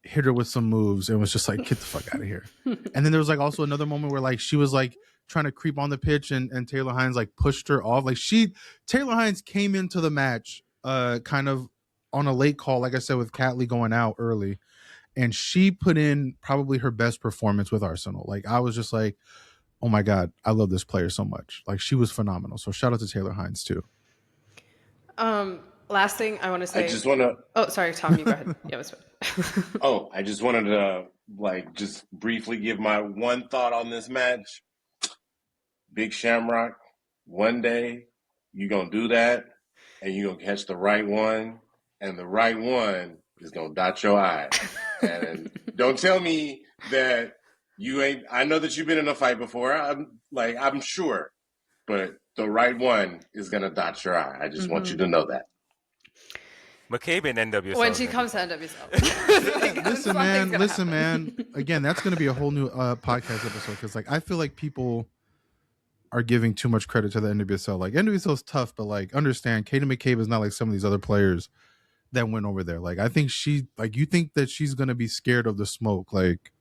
hit her with some moves and was just like, get the fuck out of here. And then there was like also another moment where like she was like trying to creep on the pitch, and Taylor Hines like pushed her off. Like Taylor Hines came into the match kind of on a late call, like I said, with Catley going out early, and she put in probably her best performance with Arsenal. Like I was just like, oh my God, I love this player so much. Like she was phenomenal. So shout out to Taylor Hines too. last thing I want to say. I just want to. Oh, sorry, Tom, you go ahead. Yeah, it was fine. Oh, I just wanted to like just briefly give my one thought on this match. Big Shamrock, one day you're gonna do that, and you're gonna catch the right one, and the right one is gonna dot your I. And don't tell me that you ain't. I know that you've been in a fight before. I'm sure, but the right one is gonna dot your I. I just want you to know that. McCabe and NWSL. When she comes to NWSL. Like, Listen, man. Again, that's going to be a whole new podcast episode because, like, I feel like people are giving too much credit to the NWSL. Like, NWSL is tough, but like, understand, Katie McCabe is not like some of these other players that went over there. Like, I think you think that she's going to be scared of the smoke. Like,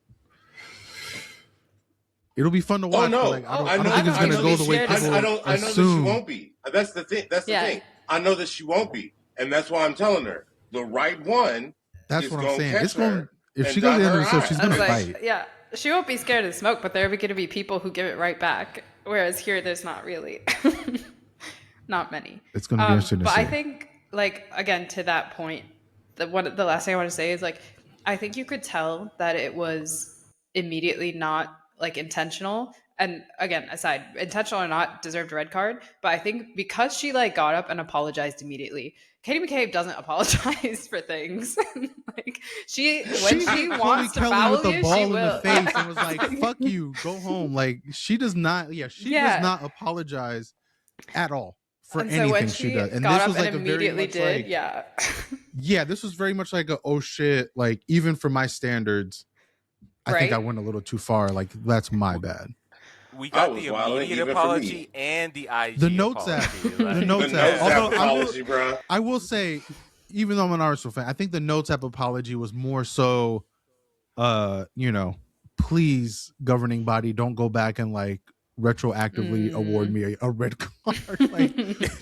it'll be fun to watch. Oh no, but, like, I don't think it's going to go the way people I know that she won't be. That's the thing. That's the thing. I know that she won't be. And that's why I'm telling her the right one. That's what I'm saying. It's going. If she dot goes to her the NWSL, I. she's I going was to like, fight. yeah, she won't be scared of the smoke, but there are going to be people who give it right back. Whereas here, there's not really, not many. It's going to be interesting to but see. I think, like, again, to that point, the last thing I want to say is, like, I think you could tell that it was immediately not like intentional. And again, aside, intentional or not, deserved a red card. But I think because she like got up and apologized immediately, Katie McCabe doesn't apologize for things. Like when she wants to foul with the you, ball she in will. the face and was like, "Fuck you, go home." Like she does not. Yeah, she does not apologize at all for and so anything when she does. And got this up was like and a very immediately much did, like, yeah. yeah, this was very much like a oh shit. Like even for my standards, I think I went a little too far. Like that's my bad. We got the immediate apology and the IG the notes apology. The notes app. Although apology, bro. I will say, even though I'm an Arsenal fan, I think the notes app apology was more so, please, governing body, don't go back and like retroactively award me a red card. Like,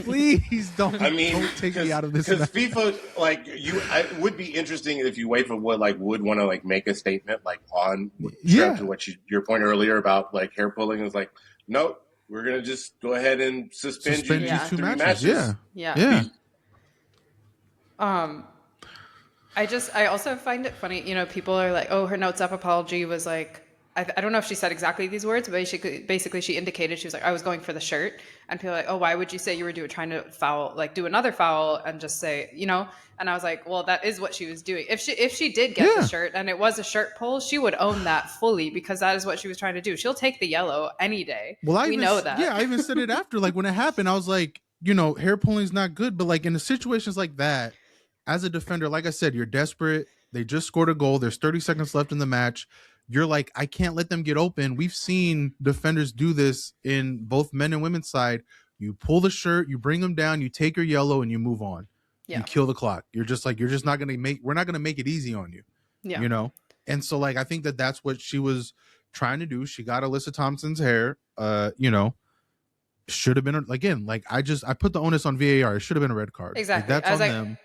please don't. Don't take me out of this. Because FIFA, like it would be interesting if you wait for what like would want to like make a statement like on to what your point earlier about like hair pulling is like, nope, we're gonna just go ahead and suspend you 2 matches. Yeah. I also find it funny, people are like, oh, her notes app apology was like, I don't know if she said exactly these words, but basically she indicated, she was like, I was going for the shirt. And people are like, oh, why would you say you were trying to foul, like do another foul and just say, and I was like, well, that is what she was doing. If she did get the shirt and it was a shirt pull, she would own that fully because that is what she was trying to do. She'll take the yellow any day. Well, we know that. Yeah, I even said it after, like when it happened, I was like, hair pulling is not good. But like in the situations like that, as a defender, like I said, you're desperate. They just scored a goal. There's 30 seconds left in the match. You're like, I can't let them get open. We've seen defenders do this in both men and women's side. You pull the shirt, you bring them down, you take your yellow, and you move on. Yeah. You kill the clock. You're just not going to we're not going to make it easy on you. Yeah. You know? And so, like, I think that's what she was trying to do. She got Alyssa Thompson's hair, should have been, again, like, I put the onus on VAR. It should have been a red card. Exactly. Like, that's on them.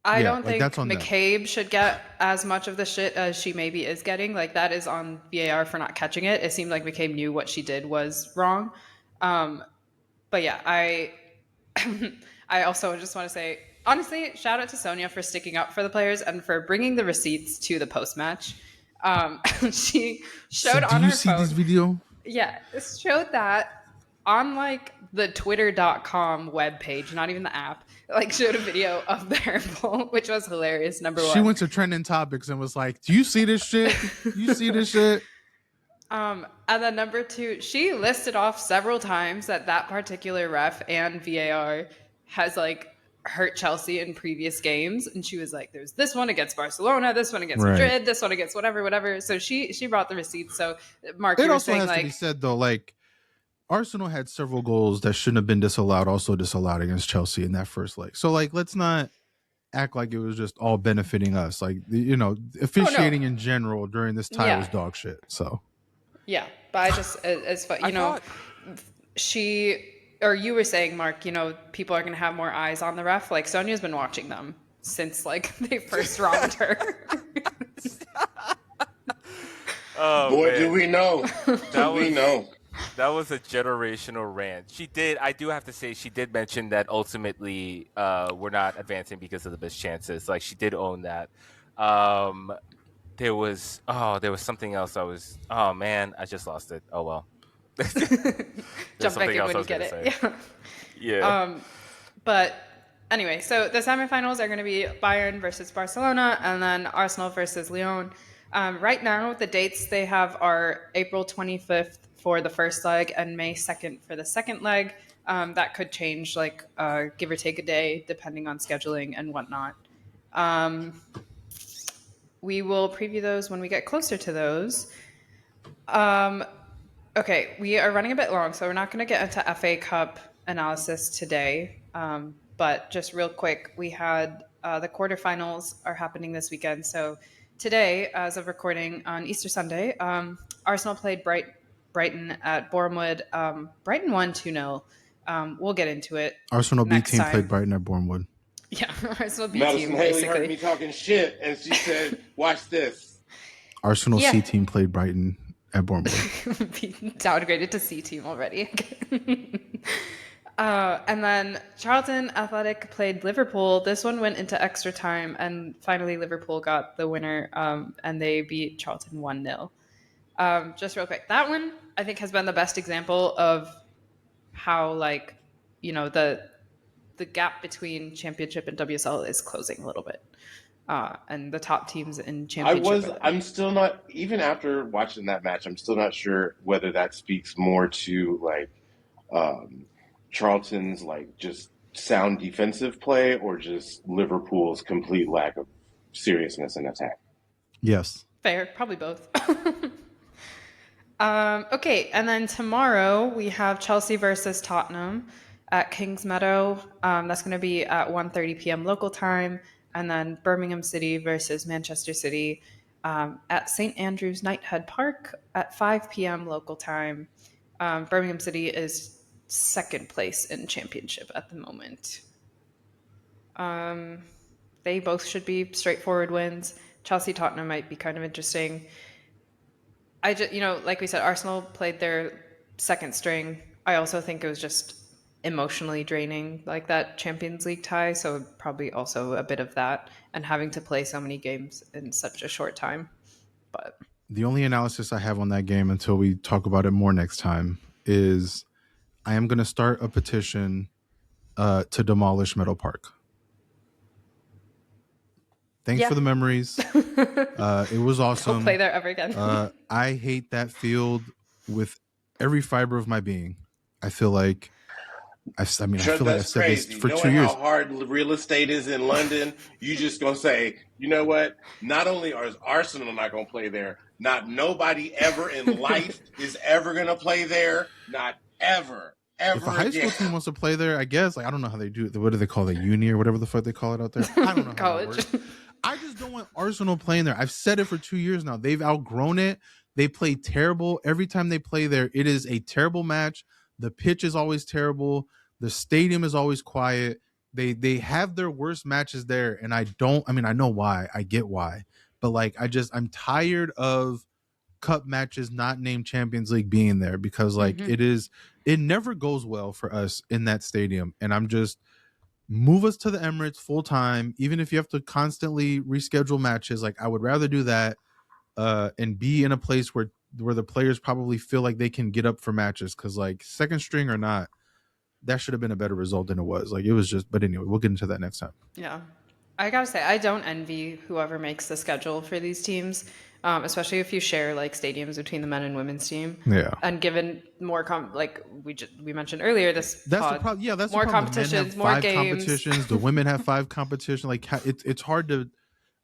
I don't think that's on McCabe should get as much of the shit as she maybe is getting. Like, that is on VAR for not catching it. It seemed like McCabe knew what she did was wrong. But yeah, I also just want to say, honestly, shout out to Sonia for sticking up for the players and for bringing the receipts to the post-match. She showed on her phone. Do you see this video? Yeah, it showed that on like the twitter.com webpage, not even the app, like showed a video of the hairball, which was hilarious. Number one. She went to trending topics and was like, do you see this shit? You see this shit? And then number two, she listed off several times that particular ref and VAR has like hurt Chelsea in previous games. And she was like, there's this one against Barcelona, this one against Madrid, this one against whatever. So she brought the receipts. So Marc, you were saying, has to be said though, like, Arsenal had several goals that shouldn't have been disallowed against Chelsea in that first leg. So, like, let's not act like it was just all benefiting us. Like, officiating in general during this tie was dog shit. So, yeah, but I just, you were saying, Marc, people are going to have more eyes on the ref. Like, Sonia's been watching them since, like, they first wronged her. Oh, boy, man. do we know. We know. That was a generational rant. I do have to say, she did mention that ultimately we're not advancing because of the missed chances. Like, she did own that. There was something else I just lost it. Oh, well. Jump back in when you get it. Yeah. But anyway, so the semifinals are going to be Bayern versus Barcelona and then Arsenal versus Lyon. Right now, the dates they have are April 25th for the first leg and May 2nd for the second leg. That could change, like, give or take a day, depending on scheduling and whatnot. We will preview those when we get closer to those. Okay, we are running a bit long, so we're not going to get into FA Cup analysis today. But just real quick, we had the quarterfinals are happening this weekend. So today, as of recording on Easter Sunday, Arsenal played Brighton at Bournemouth. Brighton won 2-0. We'll get into it. Arsenal B team played Brighton at Bournemouth. Yeah, Arsenal B Madison team. Haley basically heard me talking shit, and she said, "Watch this." Arsenal C team played Brighton at Bournemouth. Downgraded to C team already. And then Charlton Athletic played Liverpool. This one went into extra time, and finally Liverpool got the winner, and they beat Charlton 1-0. Just real quick, that one I think has been the best example of how, like, the gap between Championship and WSL is closing a little bit, and the top teams in Championship. I'm still not, even after watching that match, I'm still not sure whether that speaks more to, like, Charlton's, like, just sound defensive play or just Liverpool's complete lack of seriousness in attack. Yes. Fair, probably both. Okay, and then tomorrow we have Chelsea versus Tottenham at Kings Meadow. That's going to be at 1:30 p.m. local time. And then Birmingham City versus Manchester City at St. Andrew's Knighthead Park at 5 p.m. local time. Birmingham City is second place in Championship at the moment. They both should be straightforward wins. Chelsea-Tottenham might be kind of interesting. I just, like we said, Arsenal played their second string. I also think it was just emotionally draining, like that Champions League tie. So probably also a bit of that, and having to play so many games in such a short time. But the only analysis I have on that game until we talk about it more next time is I am going to start a petition to demolish Meadow Park. Thanks for the memories. It was awesome. Don't play there ever again. I hate that field with every fiber of my being. I feel like I feel like I've said crazy. this for Knowing 2 years. How hard real estate is in London, you just gonna say, you know what? Not only is Arsenal not gonna play there, not nobody ever in life is ever gonna play there. Not ever. if a high school team wants to play there, I guess. Like, I don't know how they do it. What do they call it? Uni or whatever the fuck they call it out there. I don't know how College. that works. I just don't want Arsenal playing there. I've said it for 2 years now. They've outgrown it. They play terrible. Every time they play there, it is a terrible match. The pitch is always terrible. The stadium is always quiet. They have their worst matches there, and I know why. I get why. But like I'm tired of cup matches not named Champions League being there, because like it never goes well for us in that stadium. And I'm just, move us to the Emirates full time, even if you have to constantly reschedule matches. Like, I would rather do that and be in a place where the players probably feel like they can get up for matches, because like second string or not, that should have been a better result than it was. Like, it was just, but anyway, we'll get into that next time. Yeah. I gotta say, I don't envy whoever makes the schedule for these teams, especially if you share like stadiums between the men and women's team. Yeah. And given more like we mentioned earlier, that's the problem. Yeah, that's more the problem. competitions, The men have more 5 games. competitions. The women have 5 competitions. Like, it's hard to.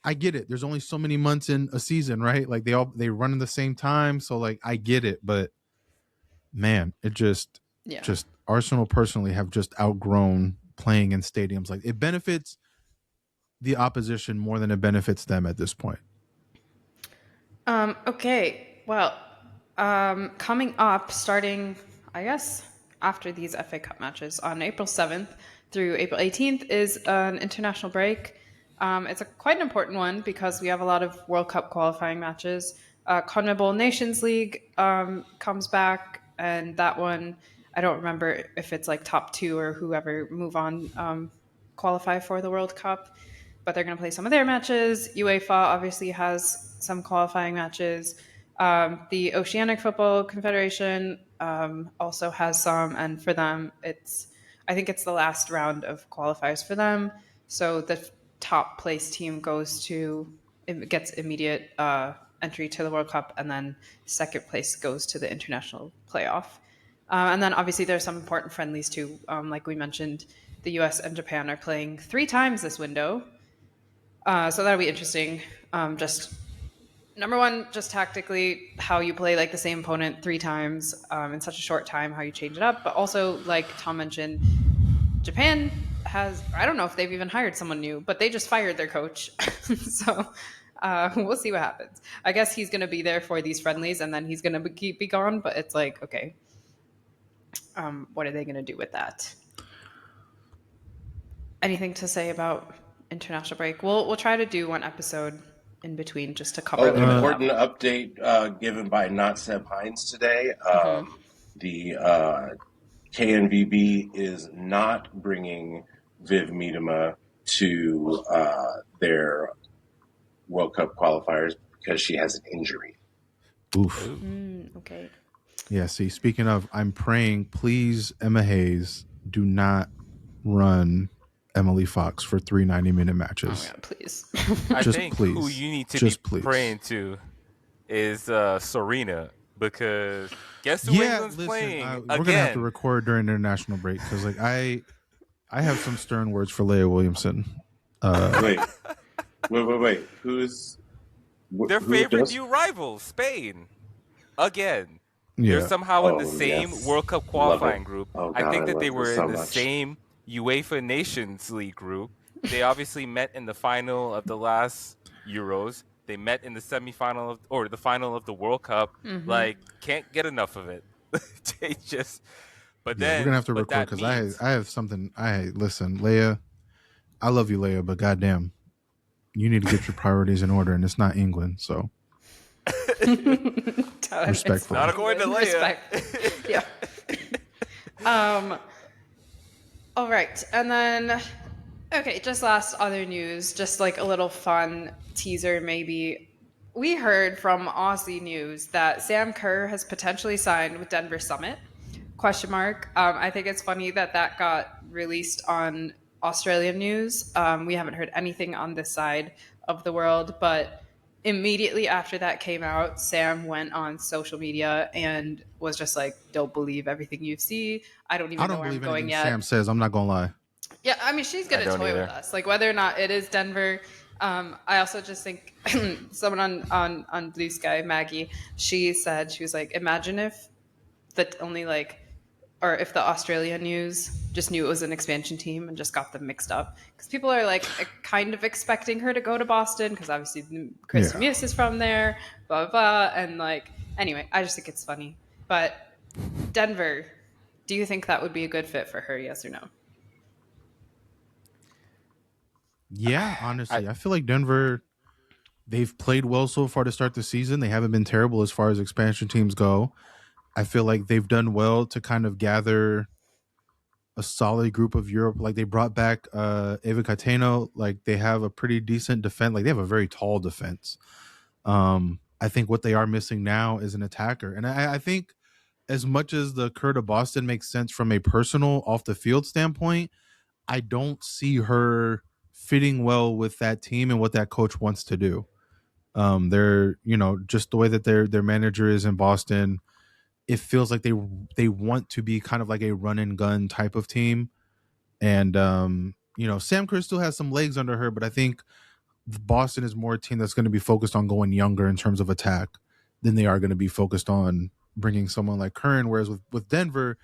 I get it. There's only so many months in a season, right? Like, they run in the same time, so like I get it, but man, it just Arsenal personally have just outgrown playing in stadiums. Like, it benefits the opposition more than it benefits them at this point. Okay. Well, coming up, starting, I guess, after these FA Cup matches on April 7th through April 18th is an international break. It's quite an important one because we have a lot of World Cup qualifying matches. CONMEBOL Nations League comes back, and that one, I don't remember if it's like top 2 or whoever move on qualify for the World Cup, but they're going to play some of their matches. UEFA obviously has some qualifying matches. The Oceanic Football Confederation also has some, and for them, I think it's the last round of qualifiers for them. So the top place team gets immediate entry to the World Cup, and then second place goes to the international playoff. And then obviously there's some important friendlies too. Like we mentioned, the US and Japan are playing 3 times this window. So that'll be interesting. Just number one, just tactically, how you play like the same opponent 3 times in such a short time, how you change it up. But also, like Thom mentioned, Japan I don't know if they've even hired someone new, but they just fired their coach. So we'll see what happens. I guess he's going to be there for these friendlies, and then he's going to be gone. But it's like, okay, what are they going to do with that? Anything to say about international break? We'll try to do one episode in between just to cover an important update given by Not Seb Hines today. The KNVB is not bringing Viv Miedema to their World Cup qualifiers because she has an injury. Oof. Okay. Yeah, see, speaking of, I'm praying, please, Emma Hayes, do not run Emily Fox for 3 90-minute matches. Oh, yeah, please. I think please. Who you need to just be please. praying to is Serena, because guess who England's playing again? We're gonna have to record during international break, because like I have some stern words for Leah Williamson. Wait. Who's their favorite new rival, Spain, again? Yeah. They're somehow in the same World Cup qualifying group. God, I think that they were in the much. same UEFA Nations League group. They obviously met in the final of the last Euros. They met in the semifinal or the final of the World Cup. Like, can't get enough of it. They just. But then we're gonna have to record, because I have something. Listen, Leia, I love you, Leia, but goddamn, you need to get your priorities in order, and it's not England. So respectful. Not according to Leia. Yeah. All right, and then just last other news, just like a little fun teaser maybe. We heard from Aussie News that Sam Kerr has potentially signed with Denver Summit. ? I think it's funny that got released on Australian news. We haven't heard anything on this side of the world, but immediately after that came out, Sam went on social media and was just like, "Don't believe everything you see. I don't know where I'm going yet." Sam says, I'm not gonna lie. Yeah, I mean, she's gonna toy with us, like whether or not it is Denver. I also just think someone on Blue Sky, Maggie, she was like, imagine if that only like or if the Australia news just knew it was an expansion team and just got them mixed up. Because people are like kind of expecting her to go to Boston because obviously Chris Muse is from there, blah, blah, blah. And like, anyway, I just think it's funny. But Denver, do you think that would be a good fit for her? Yes or no? Yeah, honestly, I feel like Denver, they've played well so far to start the season. They haven't been terrible as far as expansion teams go. I feel like they've done well to kind of gather a solid group of Europe. Like they brought back Eva Cateno. Like they have a pretty decent defense. Like they have a very tall defense. I think what they are missing now is an attacker. And I think as much as the Kerr to Boston makes sense from a personal off the field standpoint, I don't see her fitting well with that team and what that coach wants to do. They're, just the way that their manager is in Boston, it feels like they want to be kind of like a run and gun type of team. And Sam Kerr still has some legs under her, but I think Boston is more a team that's going to be focused on going younger in terms of attack than they are going to be focused on bringing someone like Curran. Whereas with Denver,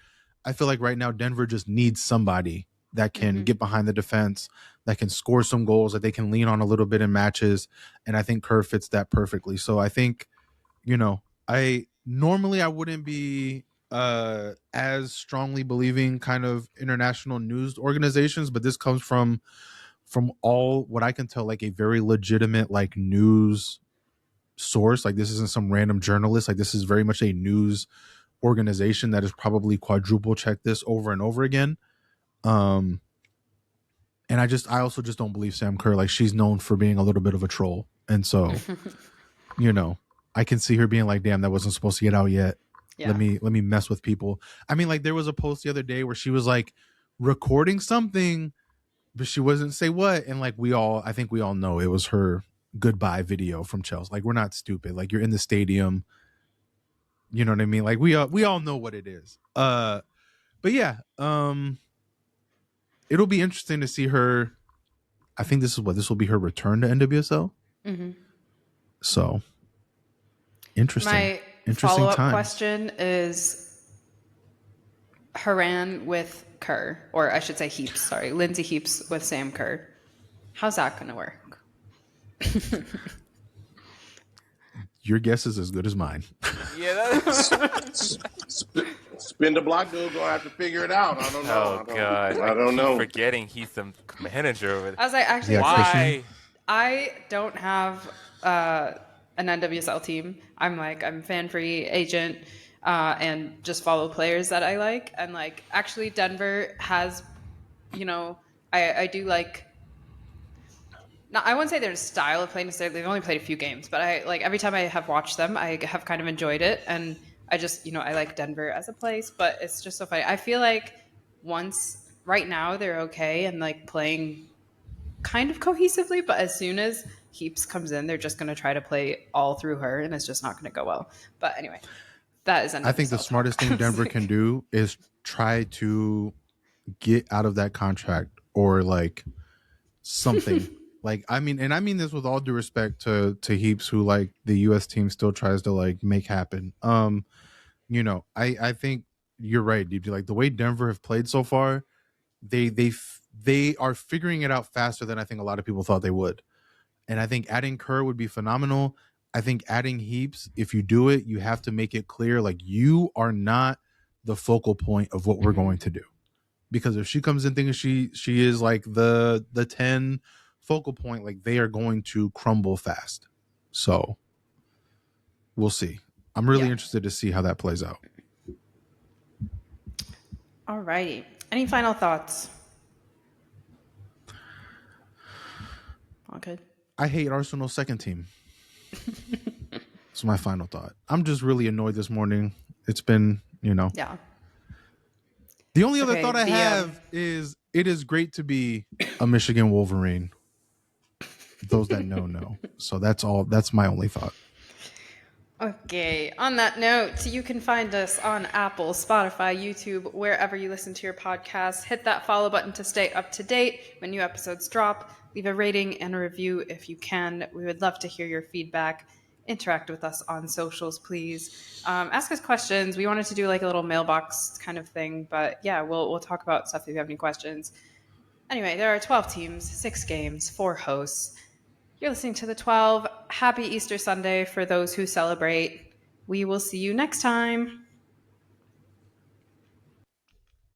I feel like right now Denver just needs somebody that can get behind the defense, that can score some goals, that they can lean on a little bit in matches. And I think Kerr fits that perfectly. So I think, I wouldn't be as strongly believing kind of international news organizations, but this comes from all what I can tell, like a very legitimate like news source. Like this isn't some random journalist. Like this is very much a news organization that has probably quadruple checked this over and over again. And I also just don't believe Sam Kerr. Like she's known for being a little bit of a troll. And so, I can see her being like, damn, that wasn't supposed to get out yet. Yeah. Let me mess with people. I mean, like there was a post the other day where she was like recording something, but she wasn't say what. And like I think we all know it was her goodbye video from Chelsea. Like we're not stupid. Like you're in the stadium. You know what I mean? Like we all know what it is. But yeah, it'll be interesting to see her. I think this will be her return to NWSL. Mm-hmm. So interesting. My follow-up question is Haran with Kerr, or I should say Heaps. Sorry, Lindsay Heaps with Sam Kerr. How's that going to work? Your guess is as good as mine. Yeah, spin the block, dude. Gonna have to figure it out. I don't know. Oh God, I don't know. Forgetting he's the manager over there. I was like, actually, why? I don't have an NWSL team. I'm fan-free agent and just follow players that I like. And like, actually, Denver has, I do like. No, I wouldn't say their style of play necessarily. They've only played a few games, but I like every time I have watched them, I have kind of enjoyed it. And I just, I like Denver as a place, but it's just so funny. I feel like right now they're okay and like playing kind of cohesively, but as soon as Heaps comes in, they're just going to try to play all through her, and it's just not going to go well. But anyway, that is. I think the smartest thing Denver can do is try to get out of that contract or like something. Like, I mean this with all due respect to Heaps, who like the U.S. team still tries to like make happen. I think you're right, Deepti. Like the way Denver have played so far, they are figuring it out faster than I think a lot of people thought they would. And I think adding Kerr would be phenomenal. I think adding Heaps, if you do it, you have to make it clear like you are not the focal point of what we're going to do. Because if she comes in thinking she is like the 10 focal point, like they are going to crumble fast. So we'll see. I'm really interested to see how that plays out. All righty. Any final thoughts? All good. I hate Arsenal's second team. That's my final thought. I'm just really annoyed this morning. It's been, Yeah. The only other thought I have is it is great to be a Michigan Wolverine. Those that know. So that's all. That's my only thought. Okay. On that note, you can find us on Apple, Spotify, YouTube, wherever you listen to your podcasts. Hit that follow button to stay up to date when new episodes drop. Leave a rating and a review if you can. We would love to hear your feedback. interact with us on socials, please. Ask us questions. We wanted to do like a little mailbox kind of thing, but yeah, we'll talk about stuff if you have any questions. Anyway, there are 12 teams, 6 games, 4 hosts. You're listening to the 12. Happy Easter Sunday for those who celebrate. We will see you next time.